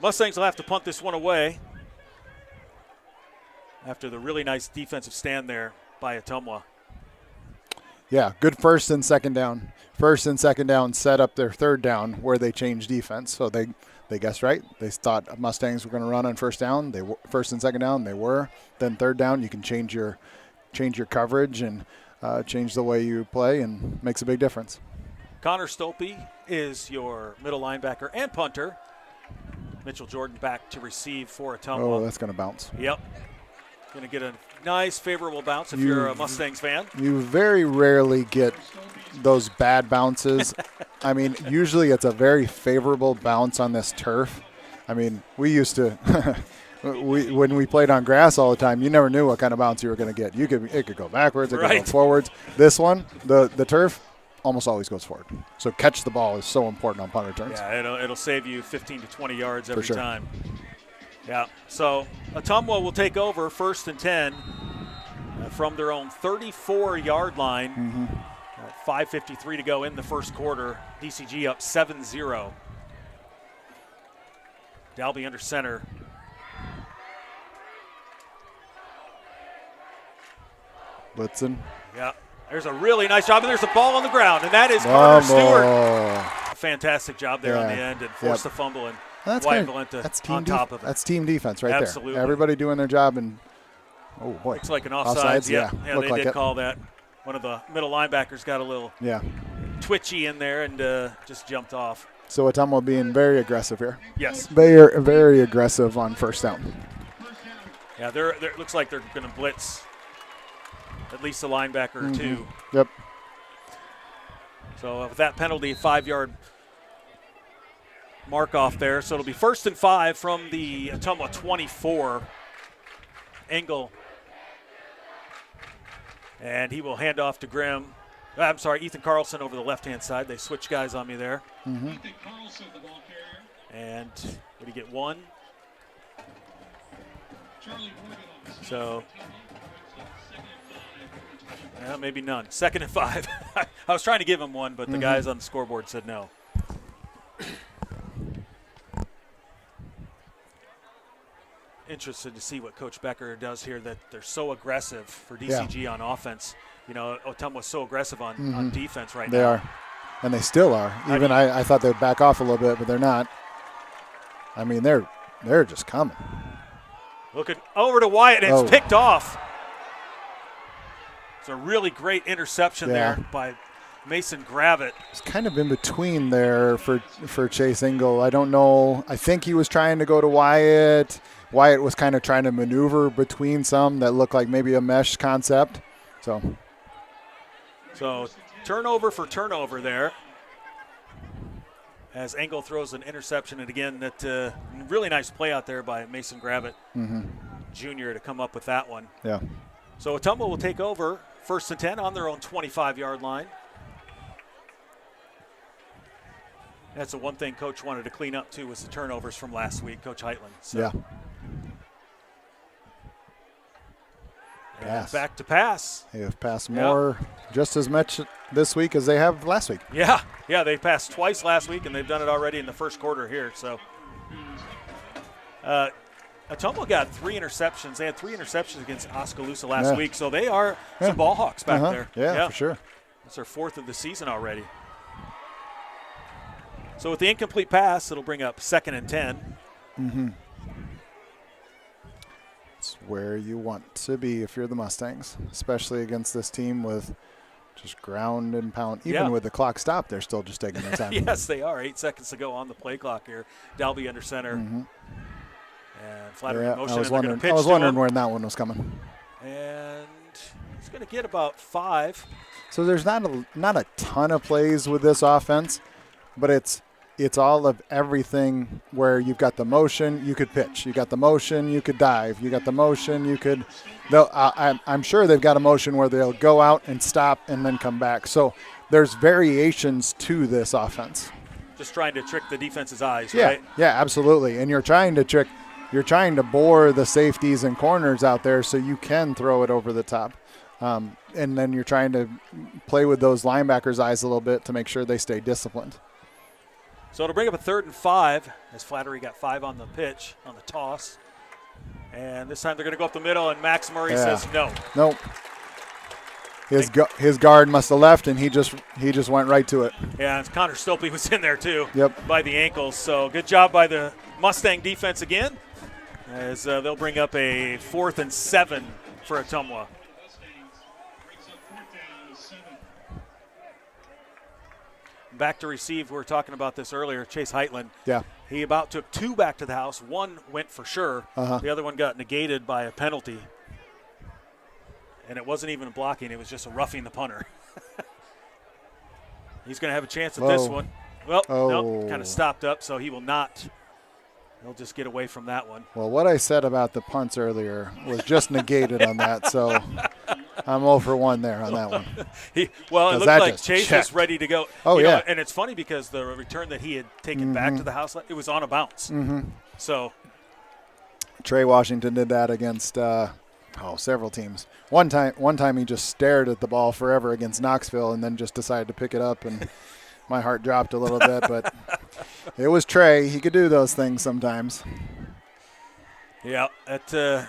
Speaker 9: Mustangs will have to punt this one away after the really nice defensive stand there by Ottumwa.
Speaker 8: Yeah, good 1st and 2nd down. 1st and 2nd down set up their 3rd down where they changed defense. So they guessed right. They thought Mustangs were going to run on 1st down. They were 1st and 2nd down. They were. Then 3rd down, you can change your coverage and change the way you play, and makes a big difference.
Speaker 9: Connor Stolpe is your middle linebacker and punter. Mitchell Jordan back to receive for Ottumwa.
Speaker 8: Oh, that's going to bounce.
Speaker 9: Yep. Going to get a nice, favorable bounce if you're a Mustangs fan.
Speaker 8: You very rarely get those bad bounces. I mean, usually it's a very favorable bounce on this turf. I mean, we used to when we played on grass all the time, you never knew what kind of bounce you were going to get. It could go backwards, it could go forwards. This one, the turf, almost always goes forward. So catch the ball is so important on punt returns.
Speaker 9: Yeah, it'll save you 15 to 20 yards every time. Yeah, so Ottumwa will take over 1st and 10 from their own 34-yard line. 5:53 to go in the first quarter. DCG up 7-0. Dalby under center.
Speaker 8: Blitzen.
Speaker 9: Yeah, there's a really nice job, and there's a ball on the ground, and that is Carter Stewart. Fantastic job there on the end, and forced the fumble, and Wyatt Valenta on top of it.
Speaker 8: That's team defense right
Speaker 9: Absolutely.
Speaker 8: there. Everybody doing their job, and oh boy.
Speaker 9: Looks like an offsides. Yeah, they
Speaker 8: like
Speaker 9: did call that. One of the middle linebackers got a little twitchy in there and just jumped off.
Speaker 8: So Ottumwa being very aggressive here.
Speaker 9: Yes.
Speaker 8: Very, very aggressive on 1st down.
Speaker 9: Yeah, it looks like they're going to blitz at least a linebacker or two.
Speaker 8: Yep.
Speaker 9: So with that penalty, 5-yard mark off there. So it'll be 1st and 5 from the Ottumwa 24. Engel And he will hand off to Grimm. I'm sorry, Ethan Carlson over the left-hand side. They switch guys on me there.
Speaker 8: Mhm.
Speaker 9: And what do you get, 1? So, maybe none. 2nd and 5. I was trying to give him 1, but the guys on the scoreboard said no. Interested to see what Coach Becker does here, that they're so aggressive for DCG on offense. You know, Ottumwa's so aggressive on defense right now.
Speaker 8: They are, and they still are. Even I thought they would back off a little bit, but they're not. I mean, they're just coming.
Speaker 9: Looking over to Wyatt, and it's picked off. It's a really great interception there by Mason Gravitt.
Speaker 8: It's kind of in between there for Chase Engel. I don't know. I think he was trying to go to Wyatt. Wyatt was kind of trying to maneuver between some that looked like maybe a mesh concept.
Speaker 9: So turnover for turnover there, as Engel throws an interception. And again, that really nice play out there by Mason Gravitt Jr. to come up with that one.
Speaker 8: Yeah.
Speaker 9: So Ottumwa will take over 1st and 10 on their own 25-yard line. That's the one thing Coach wanted to clean up, too, was the turnovers from last week, Coach Heitland. So.
Speaker 8: Yeah.
Speaker 9: And back to pass.
Speaker 8: They have passed more, just as much this week as they have last week.
Speaker 9: Yeah, they passed twice last week, and they've done it already in the first quarter here. So Ottumwa got 3 interceptions. They had 3 interceptions against Oskaloosa last week, so they are some ball hawks back there.
Speaker 8: Yeah, for sure.
Speaker 9: That's their 4th of the season already. So with the incomplete pass, it'll bring up 2nd and 10.
Speaker 8: It's where you want to be if you're the Mustangs, especially against this team with just ground and pound. Even with the clock stopped, they're still just taking their time.
Speaker 9: Yes, they are. 8 seconds to go on the play clock here. Dalby under center. And Flattery in motion.
Speaker 8: I was wondering when that one was coming.
Speaker 9: And he's going to get about 5.
Speaker 8: So there's not a ton of plays with this offense, but it's all of everything where you've got the motion, you could pitch. You got the motion, you could dive. You got the motion, you could – I'm sure they've got a motion where they'll go out and stop and then come back. So there's variations to this offense.
Speaker 9: Just trying to trick the defense's eyes,
Speaker 8: yeah,
Speaker 9: right?
Speaker 8: Yeah, absolutely. And you're trying to bore the safeties and corners out there so you can throw it over the top. And then you're trying to play with those linebackers' eyes a little bit to make sure they stay disciplined.
Speaker 9: So it'll bring up a 3rd and 5, as Flattery got 5 on the pitch, on the toss. And this time they're going to go up the middle, and Max Murray says no.
Speaker 8: Nope. His guard must have left, and he just went right to it.
Speaker 9: Yeah, and Connor Stopey was in there too.
Speaker 8: Yep.
Speaker 9: By the ankles. So good job by the Mustang defense again, as they'll bring up a 4th and 7 for Ottumwa. Back to receive. We were talking about this earlier. Chase Heitland.
Speaker 8: Yeah.
Speaker 9: He about took 2 back to the house. 1 went for sure. The other one got negated by a penalty. And it wasn't even blocking. It was just a roughing the punter. He's going to have a chance at this one. Well, nope, kind of stopped up, so he will not. He'll just get away from that one.
Speaker 8: Well, what I said about the punts earlier was just negated on that, so I'm 0 for 1 there on that one.
Speaker 9: It looked like Chase was ready to go.
Speaker 8: Oh, yeah.
Speaker 9: And it's funny because the return that he had taken back to the house, it was on a bounce. So
Speaker 8: Trey Washington did that against several teams. One time he just stared at the ball forever against Knoxville and then just decided to pick it up, and my heart dropped a little bit, but it was Trey. He could do those things sometimes.
Speaker 9: Yeah,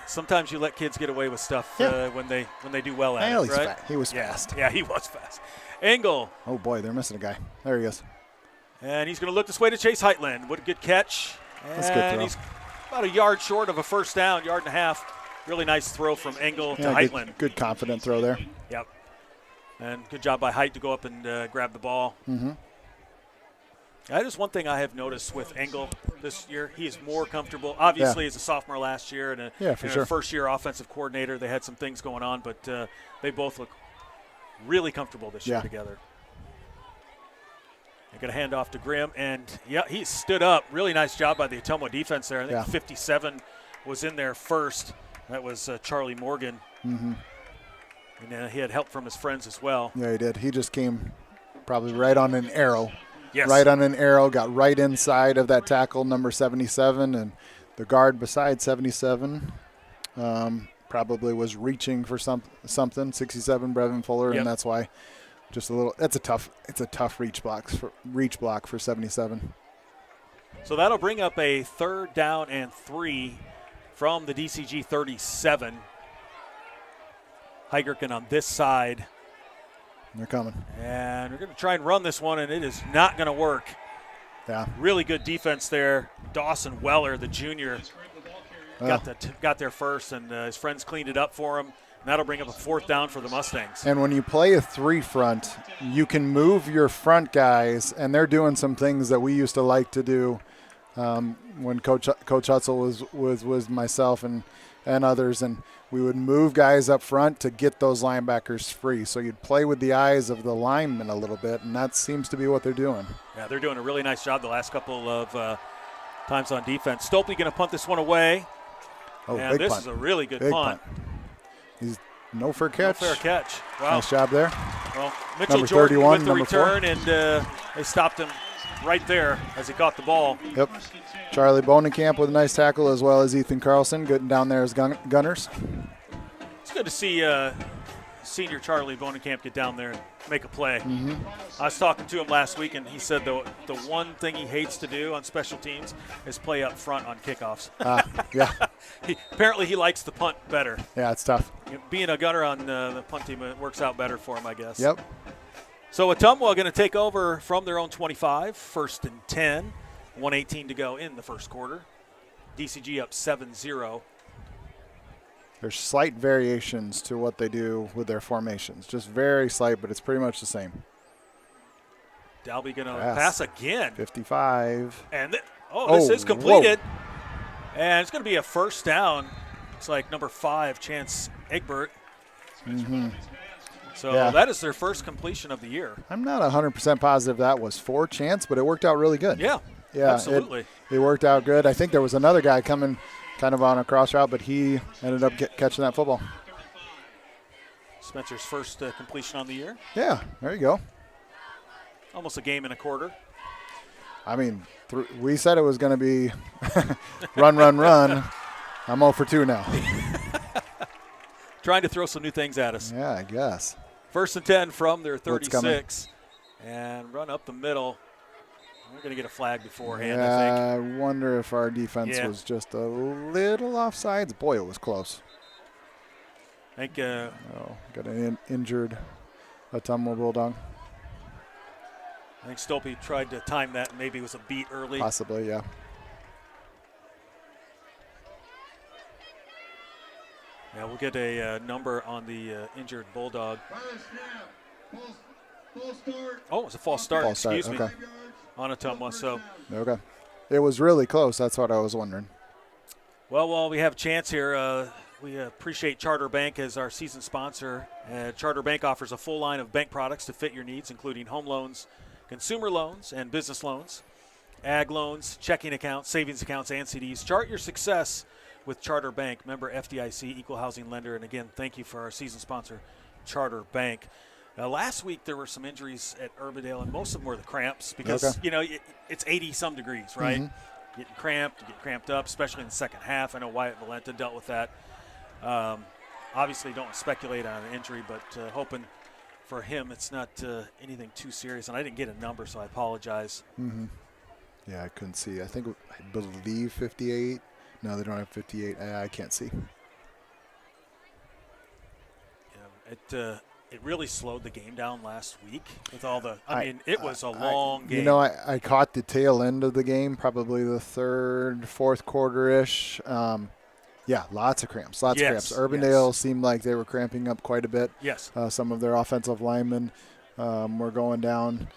Speaker 9: sometimes you let kids get away with stuff when they do well at it, right?
Speaker 8: He was fast.
Speaker 9: Yeah, he was fast. Engel.
Speaker 8: Oh, boy, they're missing a guy. There he is.
Speaker 9: And he's going to look this way to Chase Heitland. What a good catch.
Speaker 8: That's a good throw.
Speaker 9: He's about a yard short of a 1st down, 1.5 yards. Really nice throw from Engel to Heitland.
Speaker 8: Good confident throw there.
Speaker 9: Yep. And good job by Height to go up and grab the ball. That is one thing I have noticed with Engel this year. He is more comfortable. Obviously, as a sophomore last year and a first-year offensive coordinator, they had some things going on, but they both look really comfortable this year together. They're going to hand off to Grimm, and, he stood up. Really nice job by the Ottumwa defense there. I think 57 was in there first. That was Charlie Morgan. And he had help from his friends as well.
Speaker 8: Yeah, he did. He just came probably right on an arrow.
Speaker 9: Yes.
Speaker 8: Right on an arrow, got right inside of that tackle, number 77, and the guard beside 77 probably was reaching for something, 67, Brevin Fuller,
Speaker 9: Yep.
Speaker 8: and that's why just a little. It's a tough reach block for 77.
Speaker 9: So that'll bring up a 3rd down and 3 from the DCG 37. Heigerken on this side.
Speaker 8: They're coming.
Speaker 9: And we're going to try and run this one, and it is not going to work.
Speaker 8: Yeah.
Speaker 9: Really good defense there. Dawson Weller, the junior, got there first, and his friends cleaned it up for him. And that'll bring up a 4th down for the Mustangs.
Speaker 8: And when you play a 3 front, you can move your front guys, and they're doing some things that we used to like to do when Coach Hutzel was with myself and others, and we would move guys up front to get those linebackers free. So you'd play with the eyes of the linemen a little bit, and that seems to be what they're doing.
Speaker 9: Yeah, they're doing a really nice job the last couple of times on defense. Stolpe going to punt this one away.
Speaker 8: Oh,
Speaker 9: and
Speaker 8: big
Speaker 9: this
Speaker 8: punt.
Speaker 9: is a really good
Speaker 8: Big
Speaker 9: punt.
Speaker 8: He's no fair catch.
Speaker 9: No fair catch. Wow.
Speaker 8: Nice job there.
Speaker 9: Well, Mitchell
Speaker 8: Number
Speaker 9: Jordan
Speaker 8: 31,
Speaker 9: with the
Speaker 8: number 4.
Speaker 9: return, and they stopped him right there as he caught the ball.
Speaker 8: Yep. Charlie Bonenkamp with a nice tackle, as well as Ethan Carlson getting down there as gunners.
Speaker 9: It's good to see senior Charlie Bonenkamp get down there and make a play.
Speaker 8: Mm-hmm.
Speaker 9: I was talking to him last week, and he said the one thing he hates to do on special teams is play up front on kickoffs.
Speaker 8: Yeah.
Speaker 9: Apparently he likes the punt better.
Speaker 8: Yeah, it's tough.
Speaker 9: Being a gunner on the punt team, it works out better for him, I guess.
Speaker 8: Yep.
Speaker 9: So Ottumwa going to take over from their own 25, 1st and 10, 1:18 to go in the first quarter. DCG up 7-0.
Speaker 8: There's slight variations to what they do with their formations. Just very slight, but it's pretty much the same.
Speaker 9: Dalby going to pass again.
Speaker 8: 55.
Speaker 9: And this is completed.
Speaker 8: Whoa.
Speaker 9: And it's going to be a 1st down. It's like number 5, Chance Egbert.
Speaker 8: Mm-hmm.
Speaker 9: So
Speaker 8: Yeah.
Speaker 9: that is their first completion of the year.
Speaker 8: I'm not 100% positive that was for Chance, but it worked out really good.
Speaker 9: Yeah, absolutely.
Speaker 8: It worked out good. I think there was another guy coming kind of on a cross route, but he ended up catching that football.
Speaker 9: Spencer's first completion on the year.
Speaker 8: Yeah, there you go.
Speaker 9: Almost a game and a quarter.
Speaker 8: I mean, we said it was going to be run. I'm 0 for 2 now.
Speaker 9: Trying to throw some new things at us.
Speaker 8: Yeah, I guess.
Speaker 9: 1st and 10 from their
Speaker 8: What's coming?
Speaker 9: 36. And run up the middle. We're going to get a flag beforehand,
Speaker 8: Yeah,
Speaker 9: I
Speaker 8: I
Speaker 9: think.
Speaker 8: wonder if our defense was just a little offsides. Boy, it was close.
Speaker 9: I think
Speaker 8: Got an injured Ottumwa Bulldog.
Speaker 9: I think Stolpe tried to time that. Maybe it was a beat early.
Speaker 8: Possibly, yeah.
Speaker 9: Yeah, we'll get a number on the injured Bulldog. Oh, it's a false start.
Speaker 8: False start,
Speaker 9: Excuse me.
Speaker 8: okay.
Speaker 9: On Ottumwa. So,
Speaker 8: Okay. It was really close. That's what I was wondering.
Speaker 9: well, while we have a chance here, we appreciate Charter Bank as our season sponsor. Charter Bank offers a full line of bank products to fit your needs, including home loans, consumer loans, and business loans, ag loans, checking accounts, savings accounts, and CDs. Chart your success with Charter Bank, member FDIC, equal housing lender. And again, thank you for our season sponsor, Charter Bank. Last week there were some injuries at Urbandale, and most of them were the cramps because, it's 80-some degrees, right?
Speaker 8: Mm-hmm.
Speaker 9: Getting cramped, you get cramped up, especially in the second half. I know Wyatt Valenta dealt with that. Obviously don't speculate on an injury, but hoping for him it's not anything too serious. And I didn't get a number, so I apologize.
Speaker 8: Mm-hmm. Yeah, I couldn't see. I believe 58. No, they don't have 58. I can't see.
Speaker 9: It really slowed the game down last week with all the – it was a long game.
Speaker 8: You know, I caught the tail end of the game, probably the third, fourth quarter-ish. Yeah, lots of cramps, lots of cramps. Urbandale seemed like they were cramping up quite a bit.
Speaker 9: Yes.
Speaker 8: Some of their offensive linemen were going down.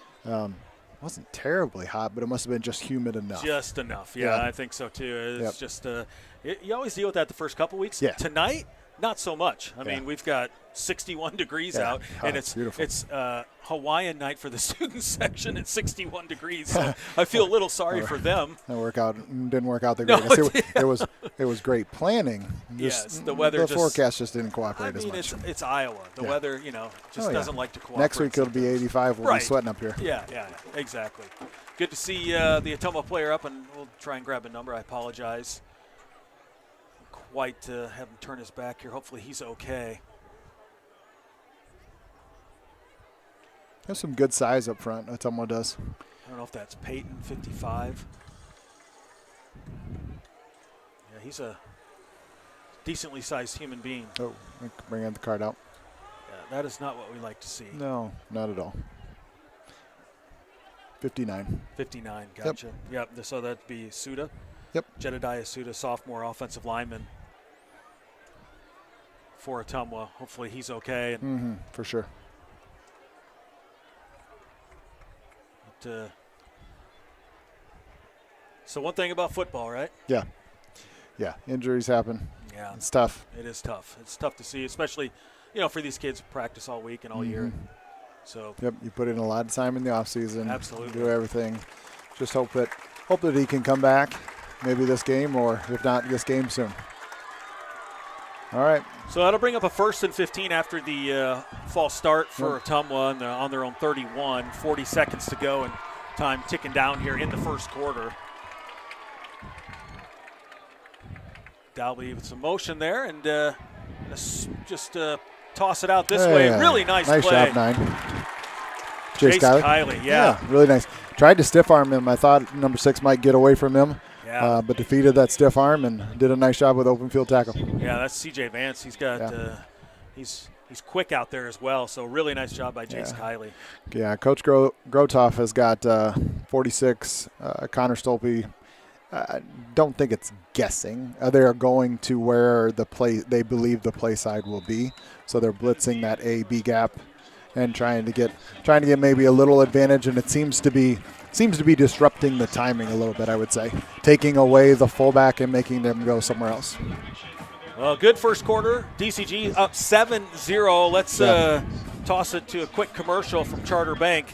Speaker 8: Wasn't terribly hot, but it must have been just humid enough.
Speaker 9: Just enough, yeah. I think so too. It's just you always deal with that the first couple weeks.
Speaker 8: Yeah.
Speaker 9: Tonight, not so much. I mean, we've got 61 degrees out, and it's
Speaker 8: beautiful.
Speaker 9: It's Hawaiian night for the student section at 61 degrees. So I feel a little sorry for them.
Speaker 8: Didn't work out the
Speaker 9: No,
Speaker 8: greatest. It was great planning.
Speaker 9: Yes, the weather.
Speaker 8: The forecast just didn't cooperate
Speaker 9: I mean,
Speaker 8: as much.
Speaker 9: it's Iowa. The weather, just doesn't like to cooperate.
Speaker 8: Next week it'll be 85. We'll be sweating up here.
Speaker 9: Yeah, exactly. Good to see the Ottumwa player up, and we'll try and grab a number. I apologize. Quite have him turn his back here. Hopefully he's okay.
Speaker 8: There's some good size up front. Ottumwa does.
Speaker 9: I don't know if that's Peyton, 55. Yeah, he's a decently sized human being.
Speaker 8: Oh, bring the card out.
Speaker 9: Yeah, that is not what we like to see.
Speaker 8: No, not at all. 59.
Speaker 9: 59, gotcha. Yep, so that'd be Suda.
Speaker 8: Yep.
Speaker 9: Jedediah Suda, sophomore offensive lineman for Ottumwa. Hopefully he's okay. And
Speaker 8: for sure.
Speaker 9: So one thing about football, right?
Speaker 8: Yeah. Yeah, injuries happen.
Speaker 9: Yeah.
Speaker 8: It's tough.
Speaker 9: It is tough. It's tough to see, especially, for these kids who practice all week and all year. So.
Speaker 8: Yep, you put in a lot of time in the off season.
Speaker 9: Absolutely.
Speaker 8: Do everything. Just hope that he can come back, maybe this game, or if not, this game soon. All right.
Speaker 9: So that'll bring up a 1st and 15 after the false start for Ottumwa on their own 31. 40 seconds to go and time ticking down here in the first quarter. Dalby with some motion there, and just toss it out this way. Really nice play.
Speaker 8: Nice job, 9.
Speaker 9: Chase Kiley, yeah.
Speaker 8: Really nice. Tried to stiff arm him. I thought number 6 might get away from him.
Speaker 9: Yeah.
Speaker 8: But defeated that stiff arm and did a nice job with open field tackle.
Speaker 9: Yeah, that's C.J. Vance. He's got he's quick out there as well. So really nice job by Jace Kiley.
Speaker 8: Yeah, Coach Grotoff has got 46. Connor Stolpe. Don't think it's guessing. They are going to where they believe the play side will be. So they're blitzing that A-B gap and trying to get maybe a little advantage, and it seems to be disrupting the timing a little bit, I would say. Taking away the fullback and making them go somewhere else.
Speaker 9: Well, good first quarter. DCG up 7-0. Let's toss it to a quick commercial from Charter Bank,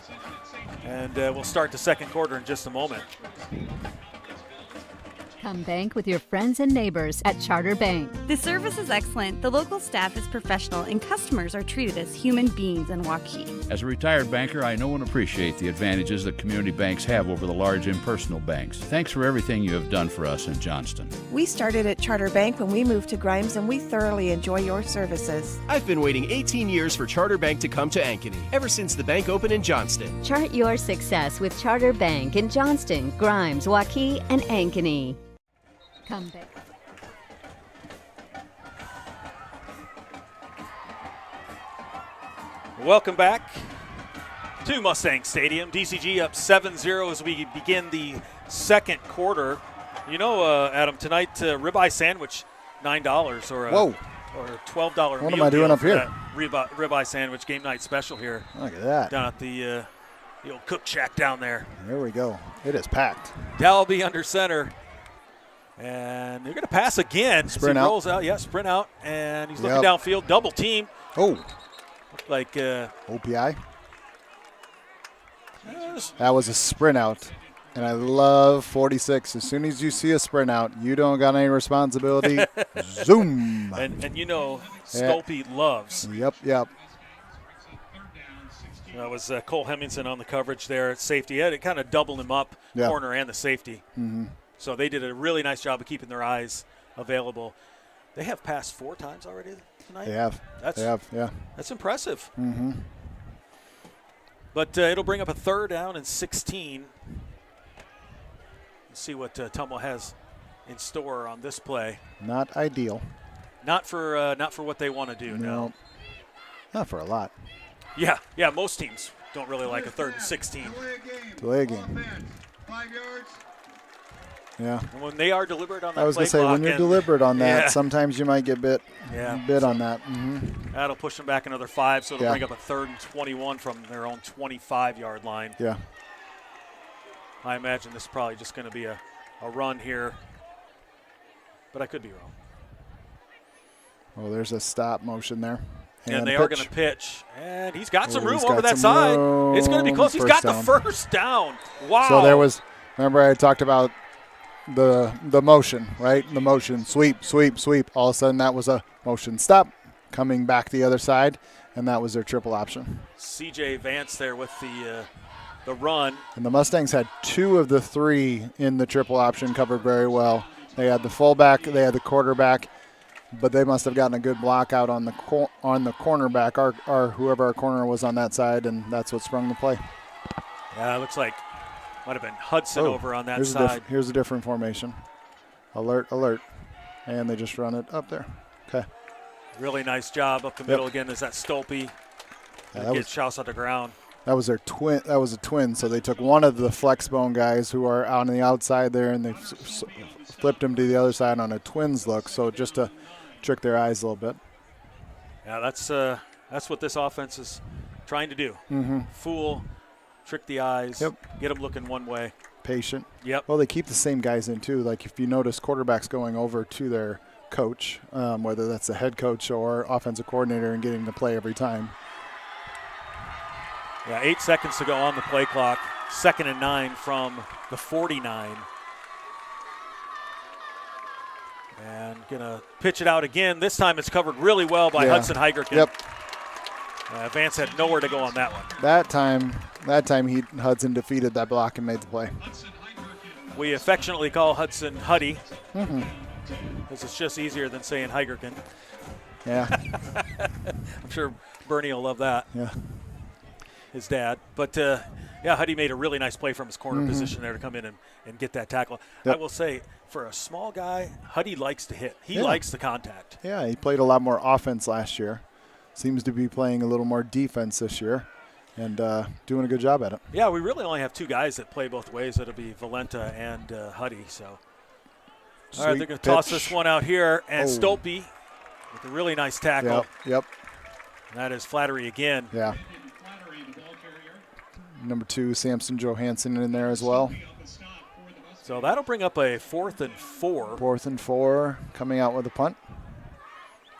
Speaker 9: and we'll start the second quarter in just a moment.
Speaker 10: Come bank with your friends and neighbors at Charter Bank.
Speaker 11: The service is excellent, the local staff is professional, and customers are treated as human beings in Waukee.
Speaker 12: As a retired banker, I know and appreciate the advantages that community banks have over the large impersonal banks. Thanks for everything you have done for us in Johnston.
Speaker 13: We started at Charter Bank when we moved to Grimes, and we thoroughly enjoy your services.
Speaker 14: I've been waiting 18 years for Charter Bank to come to Ankeny, ever since the bank opened in Johnston.
Speaker 10: Chart your success with Charter Bank in Johnston, Grimes, Waukee, and Ankeny. Come back.
Speaker 9: Welcome back to Mustang Stadium. DCG up 7-0 as we begin the second quarter. Adam, tonight ribeye sandwich, $9 or a $12
Speaker 8: What
Speaker 9: meal
Speaker 8: am I doing
Speaker 9: deal
Speaker 8: up
Speaker 9: for
Speaker 8: here?
Speaker 9: that ribeye sandwich game night special here.
Speaker 8: Look at that.
Speaker 9: Down at the old cook shack down there.
Speaker 8: There we go. It is packed.
Speaker 9: Dalby under center. And they're going to pass again.
Speaker 8: Sprint
Speaker 9: as he
Speaker 8: out.
Speaker 9: rolls out. Yeah, sprint out. And he's looking downfield. Double team.
Speaker 8: Oh.
Speaker 9: Like
Speaker 8: OPI. That was a sprint out. And I love 46. As soon as you see a sprint out, you don't got any responsibility. Zoom.
Speaker 9: And Stolpe loves.
Speaker 8: Yep.
Speaker 9: That was Cole Hemmingson on the coverage there at safety. It kind of doubled him up, corner and the safety.
Speaker 8: Mm-hmm.
Speaker 9: So they did a really nice job of keeping their eyes available. They have passed 4 times already tonight.
Speaker 8: They have.
Speaker 9: That's impressive.
Speaker 8: Mm-hmm.
Speaker 9: But it'll bring up a 3rd down and 16. Let's see what Ottumwa has in store on this play.
Speaker 8: Not ideal.
Speaker 9: Not for what they want to do. No.
Speaker 8: Not for a lot.
Speaker 9: Yeah. Most teams don't really like a 3rd and 16.
Speaker 8: Delay a game.
Speaker 5: 5 yards.
Speaker 8: Yeah.
Speaker 9: And when they are deliberate on that,
Speaker 8: I was going to say, when you're deliberate on that, sometimes you might get bit on that. Mm-hmm.
Speaker 9: That'll push them back another 5, so it'll bring up a 3rd and 21 from their own 25-yard line.
Speaker 8: Yeah.
Speaker 9: I imagine this is probably just going to be a run here, but I could be wrong.
Speaker 8: Oh, there's a stop motion there.
Speaker 9: And they are going to pitch. And he's got some room
Speaker 8: he's
Speaker 9: over
Speaker 8: got
Speaker 9: that
Speaker 8: some
Speaker 9: side.
Speaker 8: room.
Speaker 9: It's going to be close. He's got
Speaker 8: First down.
Speaker 9: the first down. Wow.
Speaker 8: So there was, remember I talked about the motion, right? The motion, sweep, sweep, sweep. All of a sudden that was a motion stop, coming back the other side, and that was their triple option.
Speaker 9: CJ Vance there with the run.
Speaker 8: And the Mustangs had 2 of the 3 in the triple option covered very well. They had the fullback, they had the quarterback, but they must have gotten a good block out on the cornerback, or whoever our corner was on that side, and that's what sprung the play.
Speaker 9: Yeah, it looks like might have been Hudson over on that side.
Speaker 8: Here's a different formation. Alert, alert. And they just run it up there. Okay.
Speaker 9: Really nice job up the middle again. Is that Stolpe?
Speaker 8: That
Speaker 9: Gets Schaus on the ground.
Speaker 8: That was their twin. That was a twin. So they took one of the flex bone guys who are out on the outside there, and they flipped him to the other side on a twins look. So just to trick their eyes a little bit.
Speaker 9: Yeah, that's what this offense is trying to do.
Speaker 8: Mm-hmm.
Speaker 9: Fool, trick the eyes, get them looking one way.
Speaker 8: Patient.
Speaker 9: Yep.
Speaker 8: Well, they keep the same guys in too. Like if you notice, quarterbacks going over to their coach, whether that's the head coach or offensive coordinator, and getting the play every time.
Speaker 9: Yeah, 8 seconds to go on the play clock. 2nd and 9 from the 49. And going to pitch it out again. This time it's covered really well by Hudson Heigerken.
Speaker 8: Yep.
Speaker 9: Vance had nowhere to go on that one.
Speaker 8: That time Hudson defeated that block and made the play.
Speaker 9: We affectionately call Hudson Huddy.
Speaker 8: Mm-hmm.
Speaker 9: Because it's just easier than saying Heigerken.
Speaker 8: Yeah.
Speaker 9: I'm sure Bernie will love that.
Speaker 8: Yeah.
Speaker 9: His dad. But, Huddy made a really nice play from his corner position there to come in and get that tackle.
Speaker 8: Yep.
Speaker 9: I will say, for a small guy, Huddy likes to hit. He likes the contact.
Speaker 8: Yeah, he played a lot more offense last year. Seems to be playing a little more defense this year and doing a good job at it.
Speaker 9: Yeah, we really only have 2 guys that play both ways. That'll be Valenta and Huddy. So, all right, they're going to toss this one out here. And Stolpe with a really nice tackle.
Speaker 8: Yep.
Speaker 9: And that is Flattery again.
Speaker 8: Yeah. Number 2, Samson Johansson in there as well.
Speaker 9: So that'll bring up a 4th and 4.
Speaker 8: 4th and 4, coming out with a punt.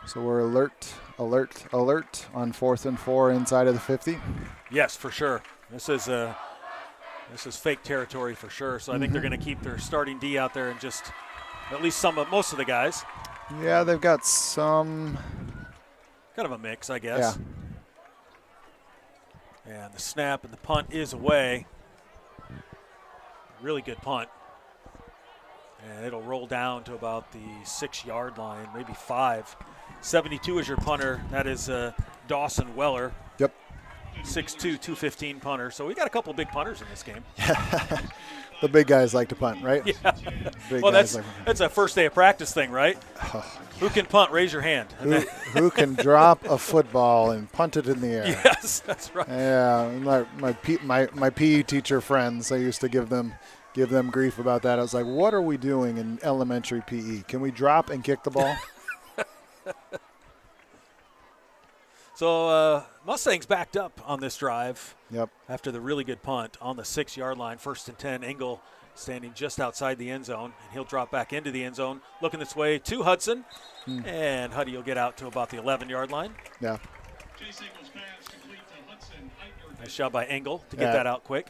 Speaker 8: So we're alert on 4th and 4 inside of the 50.
Speaker 9: Yes, for sure. This is fake territory for sure. So I think they're going to keep their starting D out there and just at least most of the guys.
Speaker 8: Yeah, they've got some.
Speaker 9: Kind of a mix, I guess. Yeah. And the snap and the punt is away. Really good punt. And it'll roll down to about the 6-yard line, maybe 5. 72 is your punter. That is Dawson Weller.
Speaker 8: Yep.
Speaker 9: 6'2", 215 punter. So we got a couple of big punters in this game.
Speaker 8: The big guys like to punt, right?
Speaker 9: Yeah. Well, that's a first day of practice thing, right?
Speaker 8: Oh, yeah.
Speaker 9: Who can punt? Raise your hand.
Speaker 8: Who can drop a football and punt it in the air?
Speaker 9: Yes, that's right.
Speaker 8: Yeah, my PE teacher friends, I used to give them grief about that. I was like, what are we doing in elementary PE? Can we drop and kick the ball?
Speaker 9: So Mustangs backed up on this drive.
Speaker 8: Yep.
Speaker 9: After the really good punt on the 6-yard line, 1st and 10. Engel standing just outside the end zone, and he'll drop back into the end zone, looking this way to Hudson, and Huddy will get out to about the 11-yard line.
Speaker 8: Yeah.
Speaker 9: Nice job by Engel to get that out quick.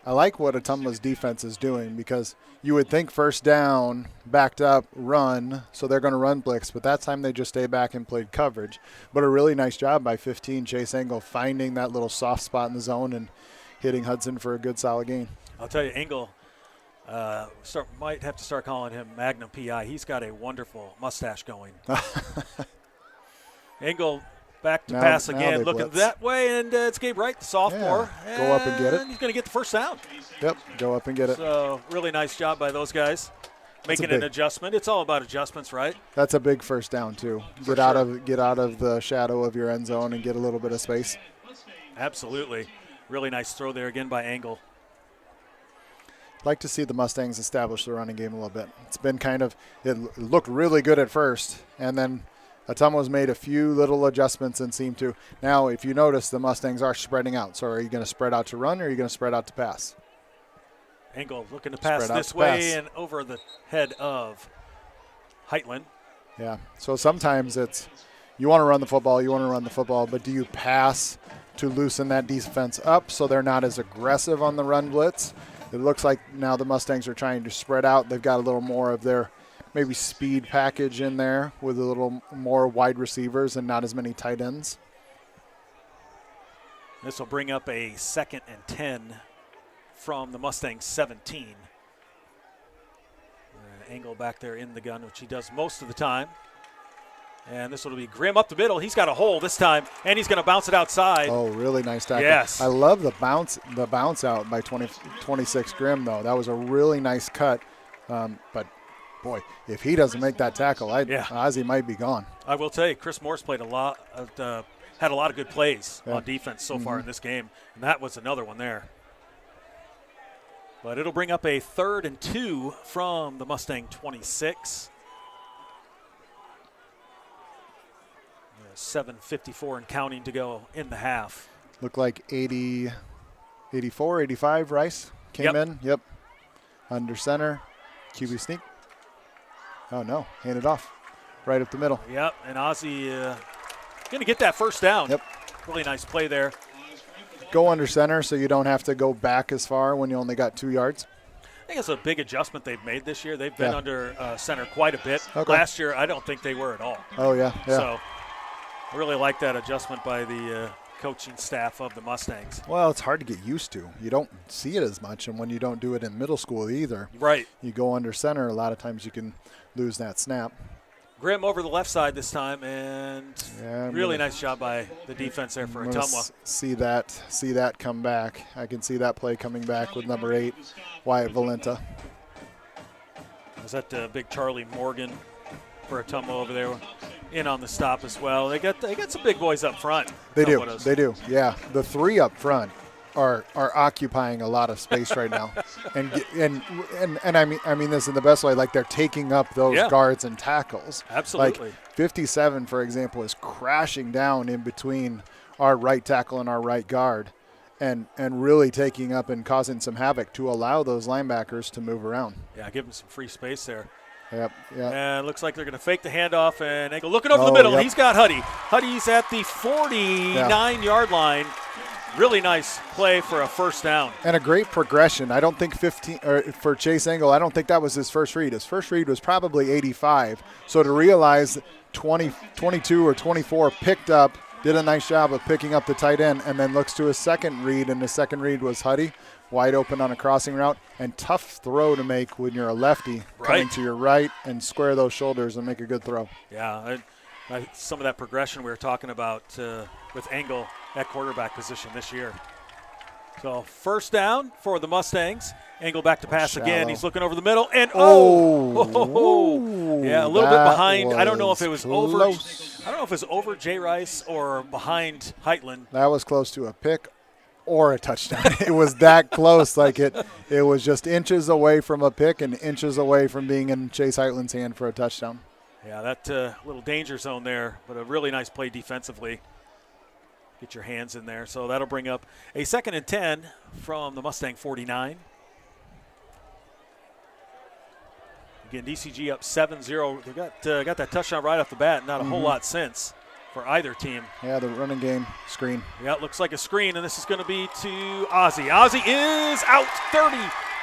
Speaker 8: I like what Ottumwa's defense is doing because you would think first down, backed up, run, so they're going to run blitz, but that time they just stayed back and played coverage. But a really nice job by 15, Chase Engel, finding that little soft spot in the zone and hitting Hudson for a good solid gain.
Speaker 9: I'll tell you, Engel might have to start calling him Magnum PI. He's got a wonderful mustache going. Engel back to pass again, looking blitz that way, and it's Gabe Wright, the sophomore.
Speaker 8: Yeah. Go up and get it.
Speaker 9: He's going to get the first down.
Speaker 8: Yep, go up and get it.
Speaker 9: So really nice job by those guys. Making an adjustment. It's all about adjustments, right?
Speaker 8: That's a big first down, too. Get out of the shadow of your end zone and get a little bit of space.
Speaker 9: Absolutely. Really nice throw there again by Engel.
Speaker 8: I'd like to see the Mustangs establish the running game a little bit. It's been it looked really good at first, and then Ottumwa's made a few little adjustments and seemed to. Now, if you notice, the Mustangs are spreading out. So are you going to spread out to run or are you going to spread out to pass?
Speaker 9: Engel looking to pass this way and over the head of Heitland.
Speaker 8: Yeah. So sometimes it's you want to run the football, but do you pass to loosen that defense up so they're not as aggressive on the run blitz? It looks like now the Mustangs are trying to spread out. They've got a little more of their maybe speed package in there with a little more wide receivers and not as many tight ends.
Speaker 9: This will bring up a 2nd and 10 from the Mustangs 17. Angle back there in the gun, which he does most of the time. And this will be Grimm up the middle. He's got a hole this time, and he's going to bounce it outside.
Speaker 8: Oh, really nice tackle.
Speaker 9: Yes.
Speaker 8: I love the bounce out by 26 Grimm, though. That was a really nice cut. But, boy, if he doesn't make that tackle, Ozzie might be gone.
Speaker 9: I will tell you, Chris Morse played had a lot of good plays on defense so far in this game, and that was another one there. But it'll bring up a 3rd and 2 from the Mustang 26. 7:54 and counting to go in the half.
Speaker 8: Looked like 80, 84, 85 Rice came in. Yep. Under center. QB sneak. Oh, no. Hand it off. Right up the middle.
Speaker 9: Yep. And Ozzie going to get that first down.
Speaker 8: Yep.
Speaker 9: Really nice play there.
Speaker 8: Go under center so you don't have to go back as far when you only got 2 yards.
Speaker 9: I think it's a big adjustment they've made this year. They've been under center quite a bit.
Speaker 8: Okay.
Speaker 9: Last year, I don't think they were at all.
Speaker 8: Oh, yeah.
Speaker 9: So I really like that adjustment by the coaching staff of the Mustangs.
Speaker 8: Well, it's hard to get used to. You don't see it as much, and when you don't do it in middle school either.
Speaker 9: Right.
Speaker 8: You go under center, a lot of times you can lose that snap.
Speaker 9: Grimm over the left side this time, and really nice job by the defense there for Ottumwa.
Speaker 8: See that come back. I can see that play coming back with number 8, Wyatt Valenta.
Speaker 9: Was that big Charlie Morgan for Ottumwa over there in on the stop as well? They got some big boys up front.
Speaker 8: They do. Yeah, the 3 up front are occupying a lot of space right now, and I mean this in the best way. Like they're taking up those guards and tackles.
Speaker 9: Absolutely.
Speaker 8: Like 57, for example, is crashing down in between our right tackle and our right guard, and really taking up and causing some havoc to allow those linebackers to move around.
Speaker 9: Yeah, give them some free space there.
Speaker 8: Yep.
Speaker 9: And looks like they're going to fake the handoff, and Engel looking over the middle. He's got Huddy. Huddy's at the 49-yard line. Really nice play for a first down.
Speaker 8: And a great progression. I don't think for Chase Engel, I don't think that was his first read. His first read was probably 85. So to realize 22 or 24 picked up, did a nice job of picking up the tight end, and then looks to his second read, and the second read was Huddy, wide open on a crossing route, and tough throw to make when you're a lefty, coming to your right and square those shoulders and make a good throw.
Speaker 9: Yeah, some of that progression we were talking about with Engel at quarterback position this year. So first down for the Mustangs. Engel back to pass again. He's looking over the middle, and yeah, a little bit behind. I don't know if it was over. I don't know if it was over Jay Rice or behind Heitland.
Speaker 8: That was close to a pick or a touchdown. It was that close. Like it was just inches away from a pick and inches away from being in Chase Heitland's hand for a touchdown.
Speaker 9: Yeah, that little danger zone there, but a really nice play defensively. Get your hands in there. So that'll bring up a 2nd and 10 from the Mustang 49. Again, DCG up 7-0. They got that touchdown right off the bat. Not a whole lot since for either team.
Speaker 8: Yeah, the running game screen.
Speaker 9: Yeah, it looks like a screen, and this is going to be to Ozzie. Ozzie is out 30,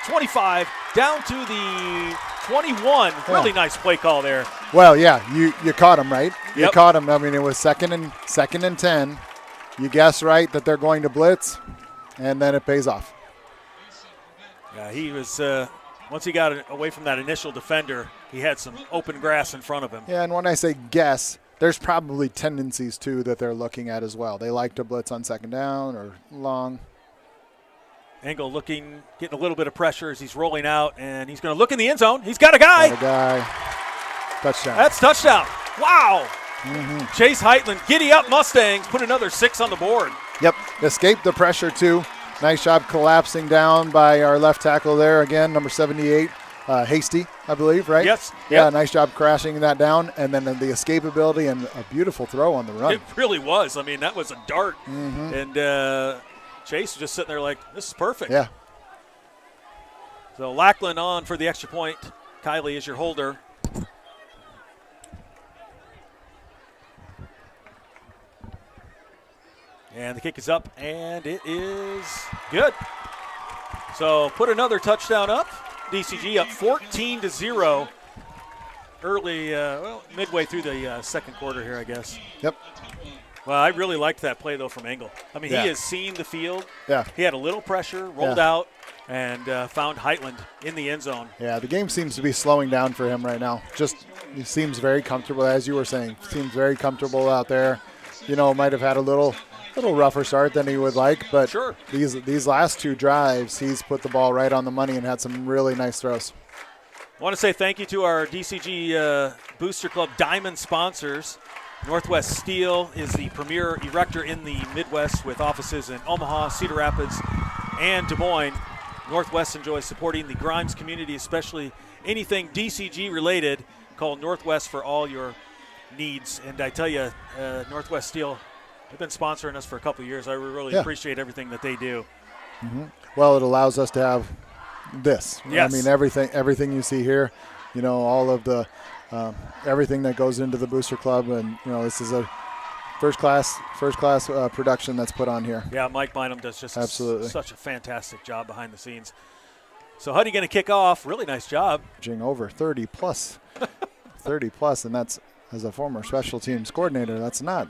Speaker 9: 25, down to the 21. Really nice play call there.
Speaker 8: Well, yeah, you caught him, right?
Speaker 9: Yep.
Speaker 8: You caught him. I mean, it was second and 10. You guess right that they're going to blitz, and then it pays off.
Speaker 9: Yeah, he was once he got away from that initial defender, he had some open grass in front of him.
Speaker 8: Yeah, and when I say guess, there's probably tendencies, too, that they're looking at as well. They like to blitz on second down or long.
Speaker 9: Engel getting a little bit of pressure as he's rolling out, and he's going to look in the end zone. He's got a guy.
Speaker 8: Touchdown.
Speaker 9: That's touchdown. Wow. Chase Heitland, giddy up Mustangs, put another 6 on the board.
Speaker 8: Yep, escaped the pressure, too. Nice job collapsing down by our left tackle there. Again, number 78, Hasty, I believe, right?
Speaker 9: Yes.
Speaker 8: Yeah, nice job crashing that down. And then the escapability and a beautiful throw on the run.
Speaker 9: It really was. I mean, that was a dart. And Chase was just sitting there like, this is perfect.
Speaker 8: Yeah.
Speaker 9: So Lackland on for the extra point. Kylie is your holder. And the kick is up, and it is good. So put another touchdown up. DCG up 14-0 early, midway through the second quarter here, I guess.
Speaker 8: Yep.
Speaker 9: Well, I really liked that play, though, from Engel. I mean,
Speaker 8: Yeah.
Speaker 9: he has seen the field.
Speaker 8: Yeah.
Speaker 9: He had a little pressure, rolled out, and found Heitland in the end zone.
Speaker 8: Yeah, the game seems to be slowing down for him right now. He seems very comfortable, as you were saying. Seems very comfortable out there. Might have had a little rougher start than he would like, but
Speaker 9: sure.
Speaker 8: These last 2 drives, he's put the ball right on the money and had some really nice throws.
Speaker 9: I want to say thank you to our DCG Booster Club Diamond sponsors. Northwest Steel is the premier erector in the Midwest with offices in Omaha, Cedar Rapids, and Des Moines. Northwest enjoys supporting the Grimes community, especially anything DCG related. Call Northwest for all your needs. And I tell you, Northwest Steel, they've been sponsoring us for a couple of years. I really appreciate everything that they do.
Speaker 8: Mm-hmm. Well, it allows us to have this.
Speaker 9: Yes.
Speaker 8: I mean, everything you see here, all of the everything that goes into the Booster Club, and this is a first class production that's put on here.
Speaker 9: Yeah, Mike Bynum does just
Speaker 8: absolutely
Speaker 9: such a fantastic job behind the scenes. So Huddy going to kick off. Really nice job.
Speaker 8: Over 30 plus, 30 plus, and that's, as a former special teams coordinator, that's not.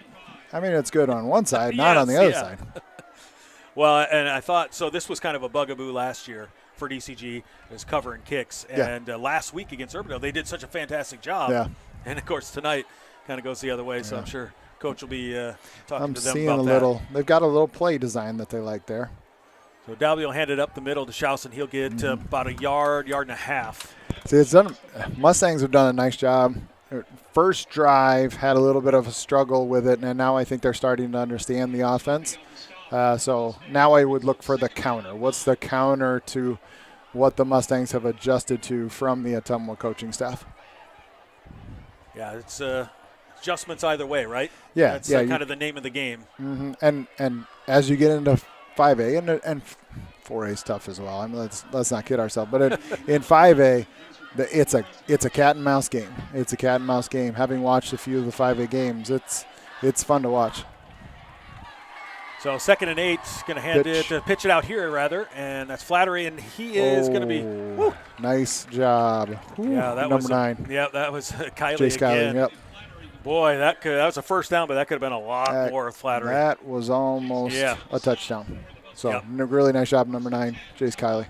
Speaker 8: I mean, it's good on one side, not on the other side.
Speaker 9: Well, and I thought so. This was kind of a bugaboo last year for DCG, is covering kicks. And last week against Urbandale, they did such a fantastic job.
Speaker 8: Yeah.
Speaker 9: And, of course, tonight kind of goes the other way, so I'm sure Coach will be talking to them
Speaker 8: seeing
Speaker 9: about
Speaker 8: a
Speaker 9: that.
Speaker 8: little. They've got a little play design that they like there.
Speaker 9: So Dalby will hand it up the middle to Schausen. He'll get about a yard and a half.
Speaker 8: See, it's done. Mustangs have done a nice job. First drive had a little bit of a struggle with it, and now I think they're starting to understand the offense. So now I would look for the counter. What's the counter to what the Mustangs have adjusted to from the Ottumwa coaching staff?
Speaker 9: Yeah, it's adjustments either way, right?
Speaker 8: Yeah,
Speaker 9: that's
Speaker 8: yeah,
Speaker 9: kind of the name of the game.
Speaker 8: Mm-hmm. And as you get into 5A and 4A is tough as well. I mean, let's not kid ourselves. But in 5A, it's a cat and mouse game. It's a cat and mouse game. Having watched a few of the 5A games, it's fun to watch.
Speaker 9: So 2nd and 8, going to pitch it out here rather, and that's Flattery, and he is going to be. Woo.
Speaker 8: Nice job. Woo,
Speaker 9: yeah, that
Speaker 8: number 9.
Speaker 9: Yeah, that was Kylie
Speaker 8: Chase
Speaker 9: again.
Speaker 8: Kylie, yep.
Speaker 9: Boy, that was a first down, but that could have been a lot more with Flattery.
Speaker 8: That was almost a touchdown. So really nice job, number 9, Chase Kylie.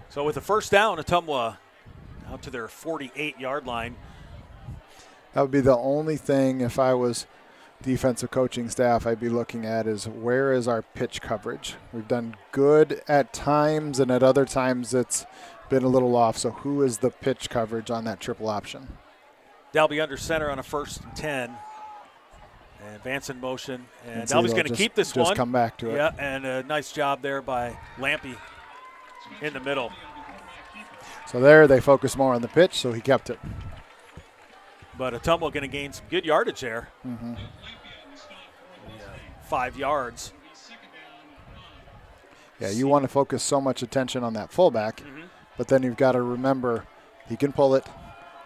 Speaker 9: So with the first down, Ottumwa out to their 48-yard line.
Speaker 8: That would be the only thing, if I was defensive coaching staff, I'd be looking at is where is our pitch coverage. We've done good at times, and at other times it's been a little off. So who is the pitch coverage on that triple option?
Speaker 9: Dalby under center on a 1st and 10. And Vance in motion. And Dalby's going to keep this one.
Speaker 8: Just come back to it.
Speaker 9: Yeah, and a nice job there by Lampy in the middle.
Speaker 8: So there they focus more on the pitch, so he kept it.
Speaker 9: But Ottumwa going to gain some good yardage there.
Speaker 8: Mm-hmm.
Speaker 9: 5 yards.
Speaker 8: Yeah, you want to focus so much attention on that fullback, but then you've got to remember he can pull it,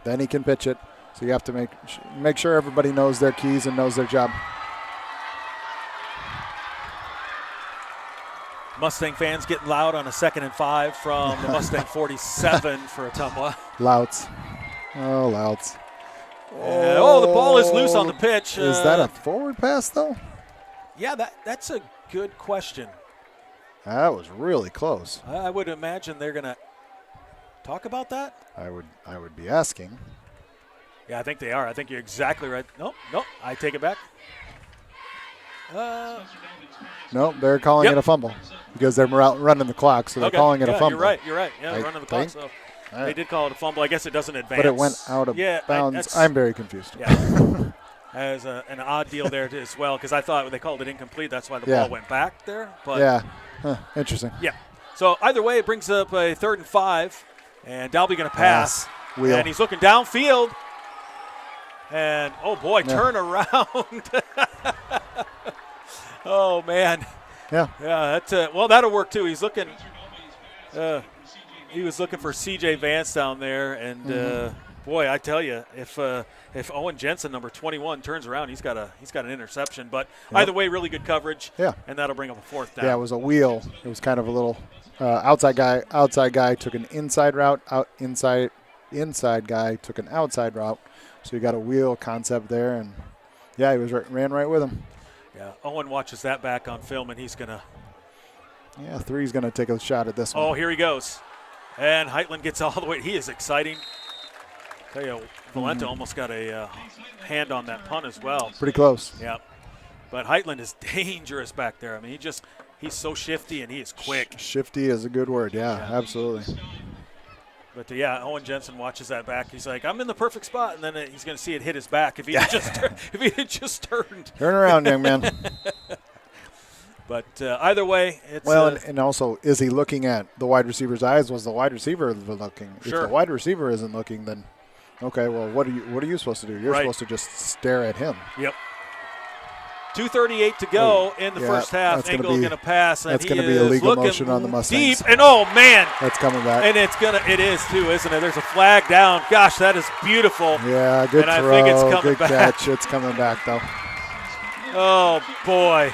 Speaker 8: then he can pitch it. So you have to make sure everybody knows their keys and knows their job.
Speaker 9: Mustang fans getting loud on a 2nd and 5 from the Mustang 47 for Ottumwa.
Speaker 8: Louts. Oh, Louts.
Speaker 9: The ball is loose on the pitch.
Speaker 8: Is that a forward pass, though?
Speaker 9: Yeah, that's a good question.
Speaker 8: That was really close.
Speaker 9: I would imagine they're going to talk about that.
Speaker 8: I would be asking.
Speaker 9: Yeah, I think they are. I think you're exactly right. Nope, I take it back.
Speaker 8: No, they're calling it a fumble because they're running the clock, so they're calling it a fumble.
Speaker 9: You're right. Yeah, they're running the clock, so they did call it a fumble. I guess it doesn't advance.
Speaker 8: But it went out of bounds. I'm very confused.
Speaker 9: Yeah. As an odd deal there as well, because I thought they called it incomplete. That's why the ball went back there. But
Speaker 8: interesting.
Speaker 9: Yeah. So either way, it brings up a 3rd and 5, and Dalby going to pass. And he's looking downfield. And, oh, boy, turn around. Oh, man.
Speaker 8: Yeah.
Speaker 9: Yeah, that'll work, too. He's looking he was looking for C.J. Vance down there, and Boy, I tell you, if Owen Jensen, number 21, turns around, he's got an interception. But either way, really good coverage.
Speaker 8: Yeah.
Speaker 9: And that'll bring up a fourth down.
Speaker 8: Yeah, it was a wheel. It was kind of a little outside guy took an inside route, inside guy took an outside route. So you got a wheel concept there, and yeah, he ran right with him.
Speaker 9: Yeah, Owen watches that back on film, and he's gonna.
Speaker 8: Yeah, 3's gonna take a shot at this one.
Speaker 9: Oh, here he goes, and Heitland gets all the way. He is exciting. Tell you, Valenta almost got a hand on that punt as well.
Speaker 8: Pretty close.
Speaker 9: Yeah, but Heitland is dangerous back there. I mean, he's so shifty and he is quick.
Speaker 8: Shifty is a good word. Yeah. Absolutely.
Speaker 9: But yeah, Owen Jensen watches that back. He's like, I'm in the perfect spot, and then he's going to see it hit his back if he had just turned.
Speaker 8: Turn around, young man.
Speaker 9: But either way, it's
Speaker 8: and also, is he looking at the wide receiver's eyes? Was the wide receiver looking?
Speaker 9: Sure.
Speaker 8: If the wide receiver isn't looking, then okay. Well, what are you supposed to do? You're supposed to just stare at him.
Speaker 9: Yep. 2:38 to go in the first half. Engel going to pass, and
Speaker 8: that's going to be a legal motion on the Mustangs.
Speaker 9: Deep, and oh man,
Speaker 8: that's coming back.
Speaker 9: And it is too, isn't it? There's a flag down. Gosh, that is beautiful.
Speaker 8: Yeah, good
Speaker 9: and
Speaker 8: throw.
Speaker 9: I think it's coming
Speaker 8: good
Speaker 9: back.
Speaker 8: catch. It's coming back though.
Speaker 9: Oh boy,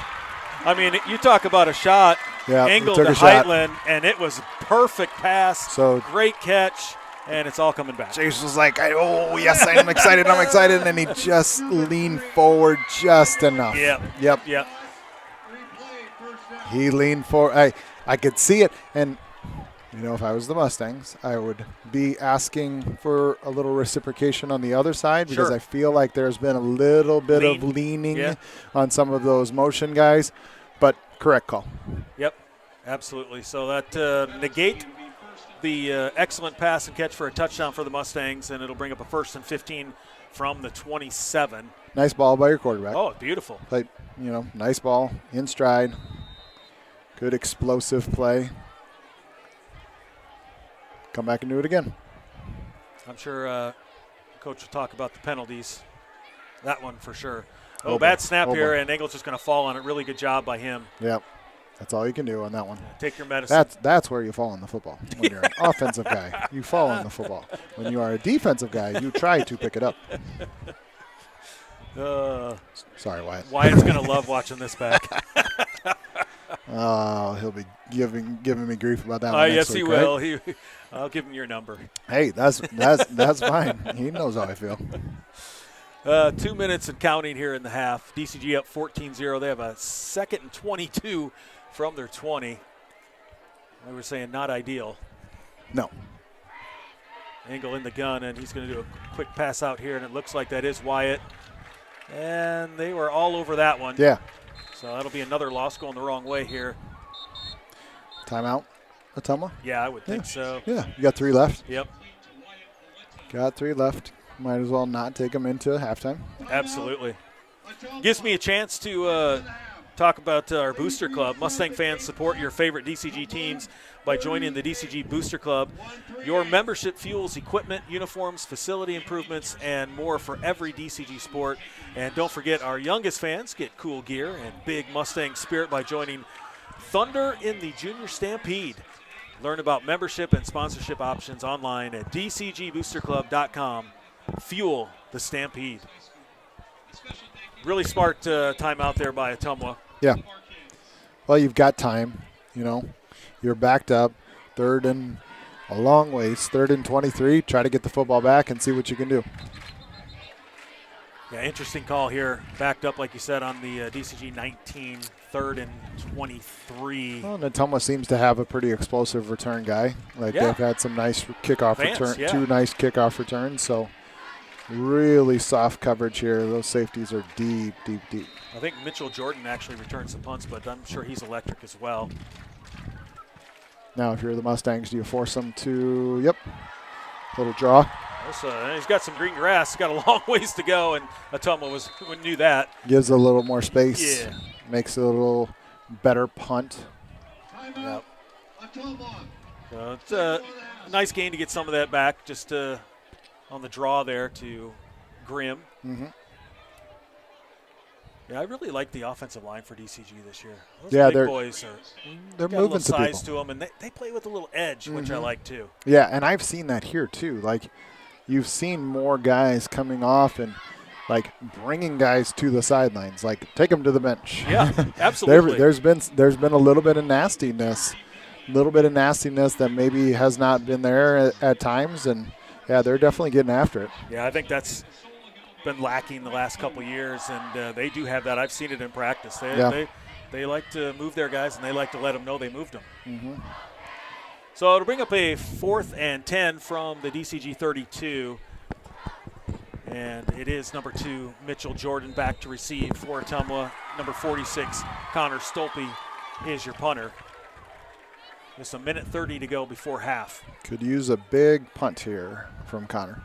Speaker 9: I mean, you talk about a shot.
Speaker 8: Yeah,
Speaker 9: Engel to Heitland, and it was a perfect pass.
Speaker 8: So
Speaker 9: great catch. And it's all coming back.
Speaker 8: Chase was like, oh, yes, I'm excited, I'm excited. And then he just leaned forward just enough. Yep. He leaned forward. I could see it. And, if I was the Mustangs, I would be asking for a little reciprocation on the other side because I feel like there's been a little bit of leaning on some of those motion guys. But correct call.
Speaker 9: Yep, absolutely. So that negate the excellent pass and catch for a touchdown for the Mustangs, and it'll bring up a 1st and 15 from the 27.
Speaker 8: Nice ball by your quarterback.
Speaker 9: Oh, beautiful.
Speaker 8: Played, nice ball, in stride. Good explosive play. Come back and do it again.
Speaker 9: I'm sure Coach will talk about the penalties. That one for sure. Bad snap here, and Engel's just going to fall on it. Really good job by him.
Speaker 8: Yep. That's all you can do on that one.
Speaker 9: Take your medicine.
Speaker 8: That's where you fall on the football. When you're an offensive guy, you fall on the football. When you are a defensive guy, you try to pick it up. Sorry, Wyatt.
Speaker 9: Wyatt's going to love watching this back.
Speaker 8: Oh, he'll be giving me grief about that one next
Speaker 9: yes,
Speaker 8: week,
Speaker 9: he will.
Speaker 8: Right?
Speaker 9: I'll give him your number.
Speaker 8: Hey, that's fine. He knows how I feel.
Speaker 9: 2 minutes and counting here in the half. DCG up 14-0. They have a 2nd and 22 from their 20. We were saying not ideal.
Speaker 8: No.
Speaker 9: Engel in the gun, and he's going to do a quick pass out here, and it looks like that is Wyatt. And they were all over that one.
Speaker 8: Yeah.
Speaker 9: So that'll be another loss going the wrong way here.
Speaker 8: Timeout, Ottumwa?
Speaker 9: Yeah, I would think so.
Speaker 8: Yeah, you got 3 left.
Speaker 9: Yep.
Speaker 8: Got 3 left. Might as well not take them into halftime.
Speaker 9: Absolutely. Gives me a chance to talk about our Booster Club. Mustang fans, support your favorite DCG teams by joining the DCG Booster Club. Your membership fuels equipment, uniforms, facility improvements, and more for every DCG sport. And don't forget, our youngest fans get cool gear and big Mustang spirit by joining Thunder in the Junior Stampede. Learn about membership and sponsorship options online at dcgboosterclub.com. Fuel the Stampede. Really smart timeout there by Ottumwa.
Speaker 8: Yeah. Well, you've got time, You're backed up, 3rd and a long ways, 3rd and 23. Try to get the football back and see what you can do.
Speaker 9: Yeah, interesting call here. Backed up, like you said, on the DCG 19, 3rd and 23.
Speaker 8: Well, Ottumwa seems to have a pretty explosive return guy. They've had some nice kickoff return, 2 nice kickoff returns, so really soft coverage here. Those safeties are deep, deep, deep.
Speaker 9: I think Mitchell Jordan actually returns some punts, but I'm sure he's electric as well.
Speaker 8: Now, if you're the Mustangs, do you force them to, little draw?
Speaker 9: He's got some green grass. He's got a long ways to go, and Ottumwa knew that.
Speaker 8: Gives a little more space.
Speaker 9: Yeah.
Speaker 8: Makes it a little better punt.
Speaker 9: Yep. So it's a nice gain to get some of that back, just on the draw there to Grimm.
Speaker 8: Mm-hmm.
Speaker 9: Yeah, I really like the offensive line for DCG this year. Those big boys
Speaker 8: they're
Speaker 9: got
Speaker 8: moving
Speaker 9: a little size
Speaker 8: to
Speaker 9: to them, and they play with a little edge, which I like too.
Speaker 8: Yeah, and I've seen that here too. Like, you've seen more guys coming off and like bringing guys to the sidelines, like take them to the bench.
Speaker 9: Yeah, absolutely.
Speaker 8: There's been a little bit of nastiness that maybe has not been there at times, and yeah, they're definitely getting after it.
Speaker 9: Yeah, I think that's been lacking the last couple of years, and they do have that. I've seen it in practice. They like to move their guys, and they like to let them know they moved them.
Speaker 8: Mm-hmm.
Speaker 9: So it'll bring up a 4th and 10 from the DCG 32. And it is number 2, Mitchell Jordan, back to receive for Ottumwa. Number 46, Connor Stolpe, is your punter. Just a minute 30 to go before half.
Speaker 8: Could use a big punt here from Connor.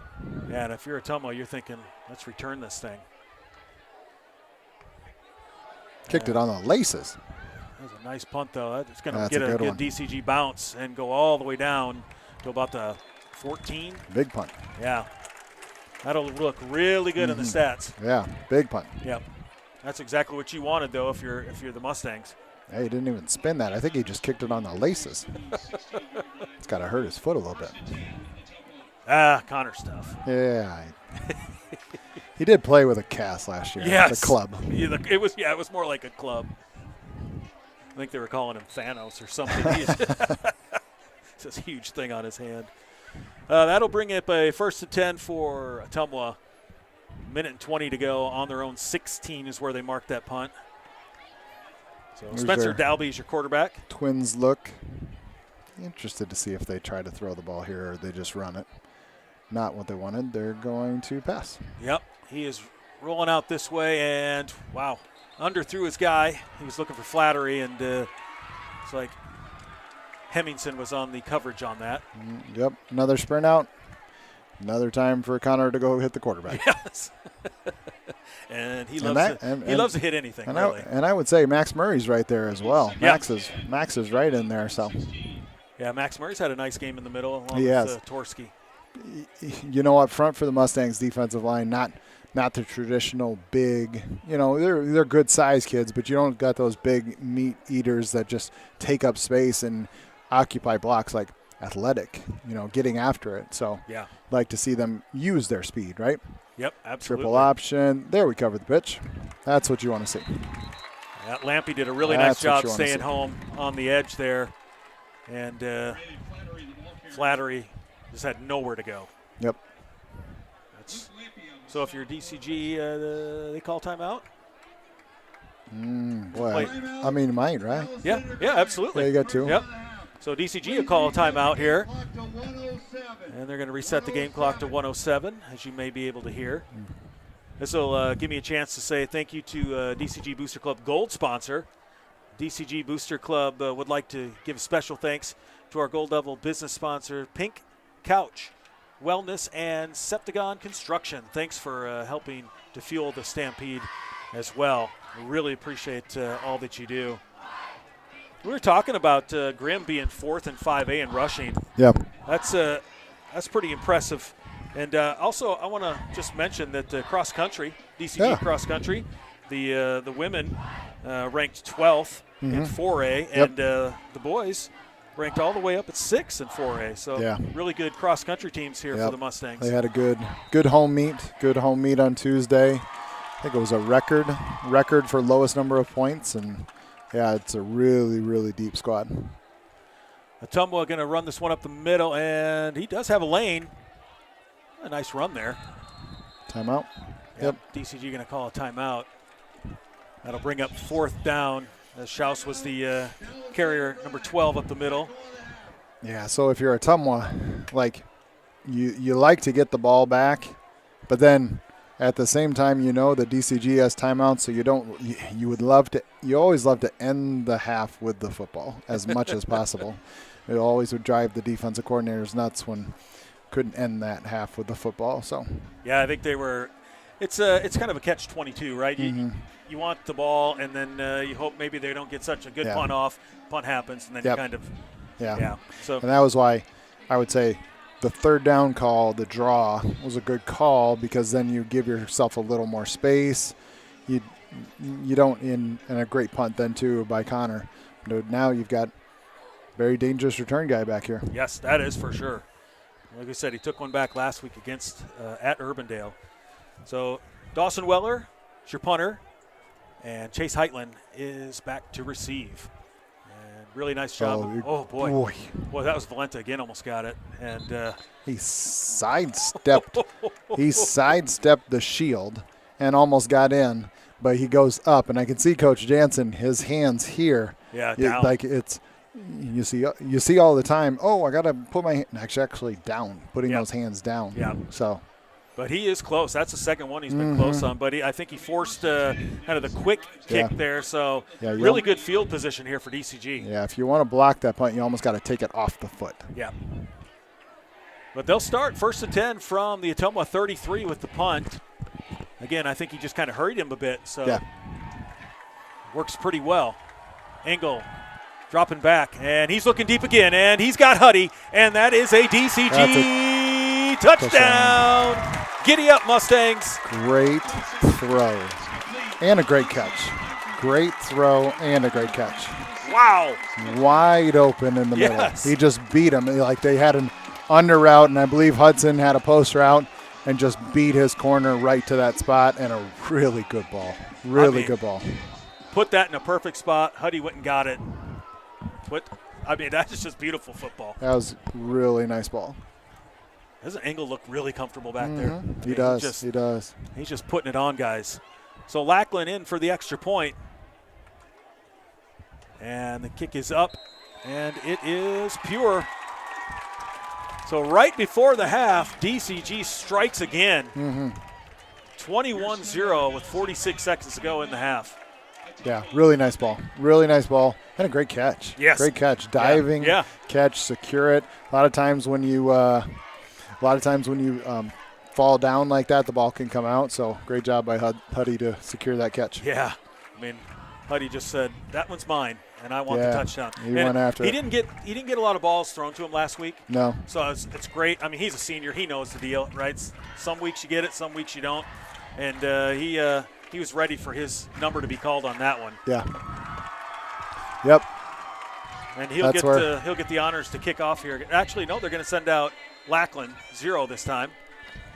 Speaker 9: Yeah, and if you're Ottumwa, you're thinking, let's return this thing.
Speaker 8: Kicked it on the laces.
Speaker 9: That was a nice punt, though. It's going to
Speaker 8: That's
Speaker 9: get
Speaker 8: a
Speaker 9: a
Speaker 8: good
Speaker 9: good DCG bounce and go all the way down to about the 14.
Speaker 8: Big punt.
Speaker 9: Yeah. That'll look really good in the stats.
Speaker 8: Yeah, big punt.
Speaker 9: Yep. That's exactly what you wanted, though, if you're the Mustangs.
Speaker 8: Hey, he didn't even spin that. I think he just kicked it on the laces. It's got to hurt his foot a little bit.
Speaker 9: Connor stuff.
Speaker 8: Yeah. He did play with a cast last year.
Speaker 9: Yes.
Speaker 8: The club.
Speaker 9: Yeah, it was more like a club. I think they were calling him Thanos or something. It's this huge thing on his hand. That'll bring up a 1st and 10 for Ottumwa. Minute and 20 to go. On their own 16 is where they marked that punt. So
Speaker 8: Here's
Speaker 9: Spencer
Speaker 8: their
Speaker 9: Dalby is your quarterback.
Speaker 8: Twins look. Interested to see if they try to throw the ball here or they just run it. Not what they wanted. They're going to pass.
Speaker 9: Yep. He is rolling out this way, and wow, underthrew his guy. He was looking for Flattery, and it's like Hemmingson was on the coverage on that.
Speaker 8: Yep. Another sprint out. Another time for Connor to go hit the quarterback.
Speaker 9: Yes. And he loves to hit anything, really.
Speaker 8: And I would say Max Murray's right there as well.
Speaker 9: Yep.
Speaker 8: Max is right in there. So.
Speaker 9: Yeah, Max Murray's had a nice game in the middle along with Torski.
Speaker 8: You know, up front for the Mustangs defensive line, not the traditional big, they're good size kids, but you don't got those big meat eaters that just take up space and occupy blocks like Athletic, getting after it. So
Speaker 9: yeah,
Speaker 8: like to see them use their speed, right?
Speaker 9: Yep, absolutely.
Speaker 8: Triple option. There, we covered the pitch. That's what you want to see.
Speaker 9: Yeah, Lampy did a really nice job staying home on the edge there. And Flattery just had nowhere to go.
Speaker 8: Yep.
Speaker 9: So if you're DCG, they call timeout?
Speaker 8: I mean, might, right?
Speaker 9: Yeah, absolutely.
Speaker 8: Yeah, you got two.
Speaker 9: Yep. So DCG will call a timeout here. And they're going to reset the game clock to 107, as you may be able to hear. This will give me a chance to say thank you to DCG Booster Club Gold sponsor. DCG Booster Club would like to give special thanks to our Gold Level business sponsor, Pink Couch Wellness and Septagon Construction. Thanks for helping to fuel the Stampede as well. We really appreciate all that you do. We were talking about Grimm being 4th and 5A in rushing.
Speaker 8: Yeah.
Speaker 9: That's pretty impressive. And also, I want to just mention that cross country, DCG cross country, the women ranked 12th in 4A, and the boys ranked all the way up at 6 in 4A. So really good cross country teams here for the Mustangs.
Speaker 8: They had a good home meet on Tuesday. I think it was a record for lowest number of points, and yeah, it's a really, really deep squad.
Speaker 9: Ottumwa going to run this one up the middle, and he does have a lane. A nice run there.
Speaker 8: Timeout.
Speaker 9: Yep. DCG going to call a timeout. That'll bring up 4th down, as Schaus was the carrier, number 12 up the middle.
Speaker 8: Yeah, so if you're a Ottumwa, like you like to get the ball back, but then at the same time, that DCG has timeouts, so you always love to end the half with the football as much as possible. It always would drive the defensive coordinators nuts when couldn't end that half with the football. So
Speaker 9: yeah, I think they were. It's kind of a catch-22, right? You want the ball, and then you hope maybe they don't get such a good punt off. Punt happens, and then you kind of So
Speaker 8: and that was why I would say the 3rd down call, the draw, was a good call, because then you give yourself a little more space. You don't and a great punt then too by Connor. Now you've got very dangerous return guy back here.
Speaker 9: Yes, that is for sure. Like I said, he took one back last week against at Urbandale. So Dawson Weller is your punter, and Chase Heitland is back to receive. And really nice job. Oh boy. Boy, that was Valenta again, almost got it. And
Speaker 8: he sidestepped. He sidestepped the shield and almost got in, but he goes up, and I can see Coach Jansen, his hands here.
Speaker 9: Yeah, down.
Speaker 8: Like it's. You see all the time. Oh, I gotta put my actually down, putting those hands down.
Speaker 9: Yeah.
Speaker 8: So,
Speaker 9: but he is close. That's the second one he's been close on. But I think he forced kind of the quick kick there. So really good field position here for DCG.
Speaker 8: Yeah, if you want to block that punt, you almost got to take it off the foot.
Speaker 9: Yeah. But they'll start 1st and 10 from the Ottumwa 33 with the punt. Again, I think he just kind of hurried him a bit. So works pretty well. Engel dropping back, and he's looking deep again, and he's got Huddy, and that is a DCG touchdown. Giddy up, Mustangs.
Speaker 8: Great throw and a great catch. Great throw and a great catch.
Speaker 9: Wow.
Speaker 8: Wide open in the
Speaker 9: Yes.
Speaker 8: middle. He just beat him. Like they had an under route, and I believe Hudson had a post route and just beat his corner right to that spot, and a really good ball. Really good ball.
Speaker 9: Put that in a perfect spot. Huddy went and got it. That's just beautiful football.
Speaker 8: That was really nice ball.
Speaker 9: Doesn't Engel look really comfortable back there?
Speaker 8: He does. He does.
Speaker 9: He's just putting it on, guys. So Lackland in for the extra point. And the kick is up, and it is pure. So right before the half, DCG strikes again. 21-0 with 46 seconds to go in the half.
Speaker 8: Yeah, really nice ball. Really nice ball. And a great catch.
Speaker 9: Yes.
Speaker 8: Great catch. Diving catch, secure it. A lot of times when you fall down like that, the ball can come out. So great job by Huddy to secure that catch.
Speaker 9: Yeah. I mean, Huddy just said, that one's mine, and I want the touchdown.
Speaker 8: He went after it.
Speaker 9: He didn't get a lot of balls thrown to him last week.
Speaker 8: No.
Speaker 9: So it's great. I mean, he's a senior. He knows the deal, right? Some weeks you get it, some weeks you don't. And he was ready for his number to be called on that one.
Speaker 8: Yeah. Yep.
Speaker 9: And he'll get the honors to kick off here. Actually, no, they're going to send out Lackland 0 this time.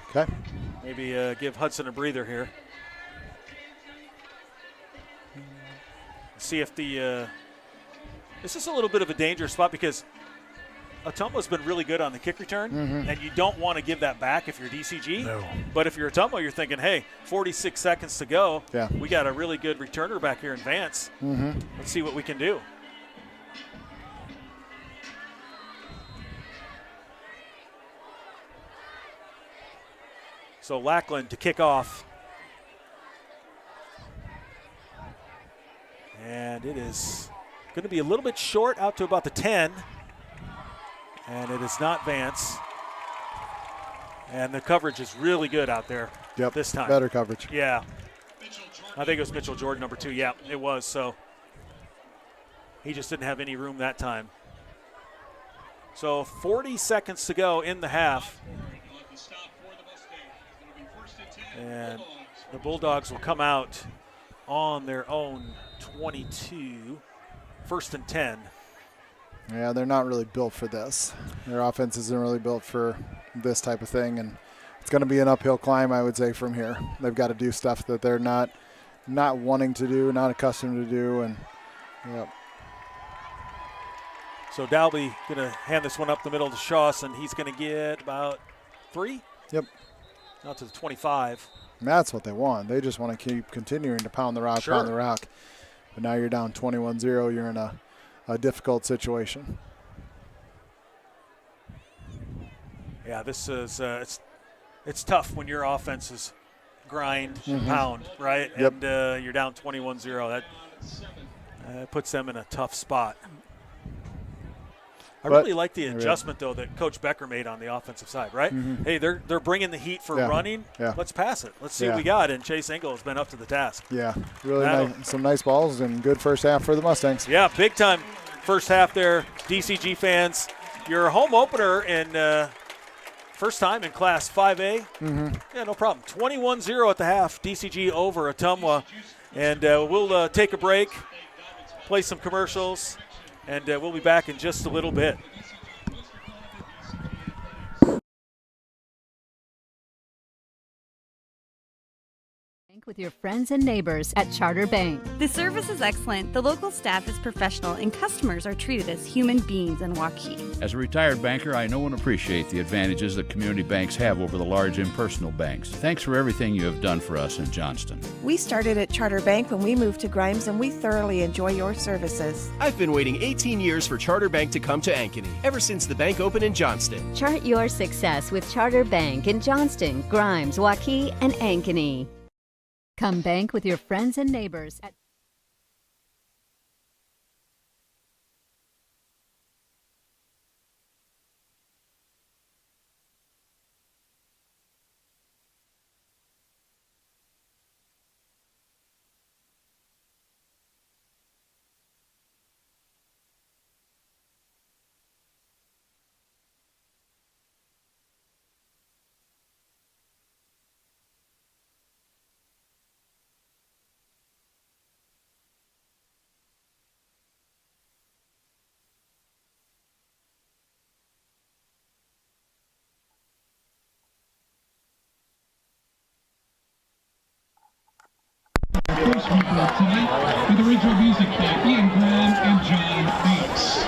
Speaker 8: Okay.
Speaker 9: Maybe give Hudson a breather here. See if this is a little bit of a dangerous spot because Ottumwa's been really good on the kick return, and you don't want to give that back if you're DCG.
Speaker 8: No.
Speaker 9: But if you're Ottumwa, you're thinking, hey, 46 seconds to go.
Speaker 8: Yeah.
Speaker 9: We got a really good returner back here in Vance. Let's see what we can do. So Lackland to kick off. And it is going to be a little bit short, out to about the 10. And it is not Vance. And the coverage is really good out there this time.
Speaker 8: Better coverage.
Speaker 9: Yeah. I think it was Mitchell Jordan, number 2. Yeah, it was. So he just didn't have any room that time. So 40 seconds to go in the half. And the Bulldogs will come out on their own 22, 1st and 10.
Speaker 8: Yeah, they're not really built for this. Their offense isn't really built for this type of thing, and it's going to be an uphill climb, I would say, from here. They've got to do stuff that they're not wanting to do, not accustomed to do, and
Speaker 9: So Dalby going to hand this one up the middle to Shaws, and he's going to get about 3.
Speaker 8: Yep.
Speaker 9: Out to the 25.
Speaker 8: And that's what they want. They just want to keep continuing to pound the rock, pound the rock. But now you're down 21-0. You're in a difficult situation.
Speaker 9: Yeah, this is it's tough when your offense is grind, pound, right?
Speaker 8: Yep.
Speaker 9: And you're down 21-0. That puts them in a tough spot. I really like the adjustment, though, that Coach Becker made on the offensive side, right? Hey, they're bringing the heat for running.
Speaker 8: Yeah.
Speaker 9: Let's pass it. Let's see what we got. And Chase Engel has been up to the task.
Speaker 8: Yeah, really nice, some nice balls and good first half for the Mustangs.
Speaker 9: Yeah, big time first half there, DCG fans. Your home opener in first time in Class 5A. Yeah, no problem. 21-0 at the half, DCG over Ottumwa. And we'll take a break, play some commercials, and we'll be back in just a little bit.
Speaker 10: Bank with your friends and neighbors at Charter Bank.
Speaker 11: The service is excellent, the local staff is professional, and customers are treated as human beings in Waukee.
Speaker 12: As a retired banker, I know and appreciate the advantages that community banks have over the large impersonal banks. Thanks for everything you have done for us in Johnston.
Speaker 13: We started at Charter Bank when we moved to Grimes, and we thoroughly enjoy your services.
Speaker 14: I've been waiting 18 years for Charter Bank to come to Ankeny, ever since the bank opened in Johnston.
Speaker 10: Chart your success with Charter Bank in Johnston, Grimes, Waukee, and Ankeny. Come bank with your friends and neighbors at
Speaker 15: First report tonight with original music by Ian Graham and John Bates.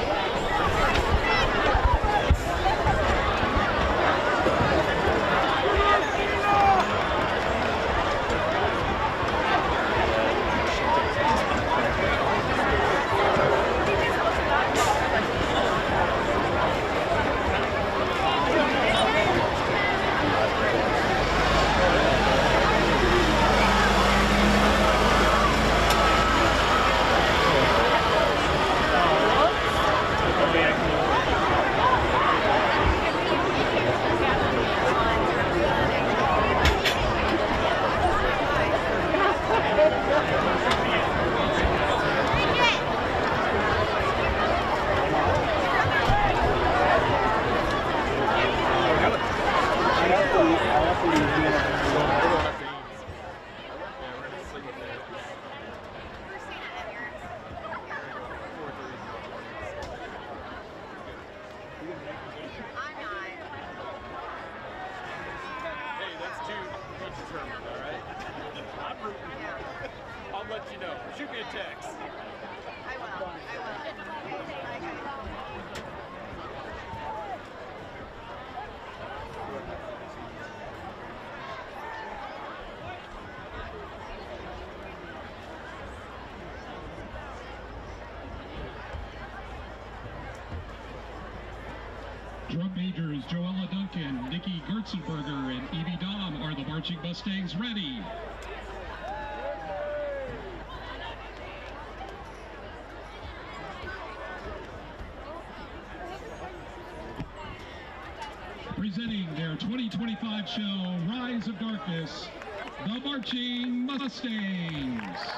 Speaker 15: Drum majors Joella Duncan, Nikki Gertzenberger, and Evie Dom are the marching Mustangs ready. Presenting their 2025 show, Rise of Darkness, the Marching Mustangs.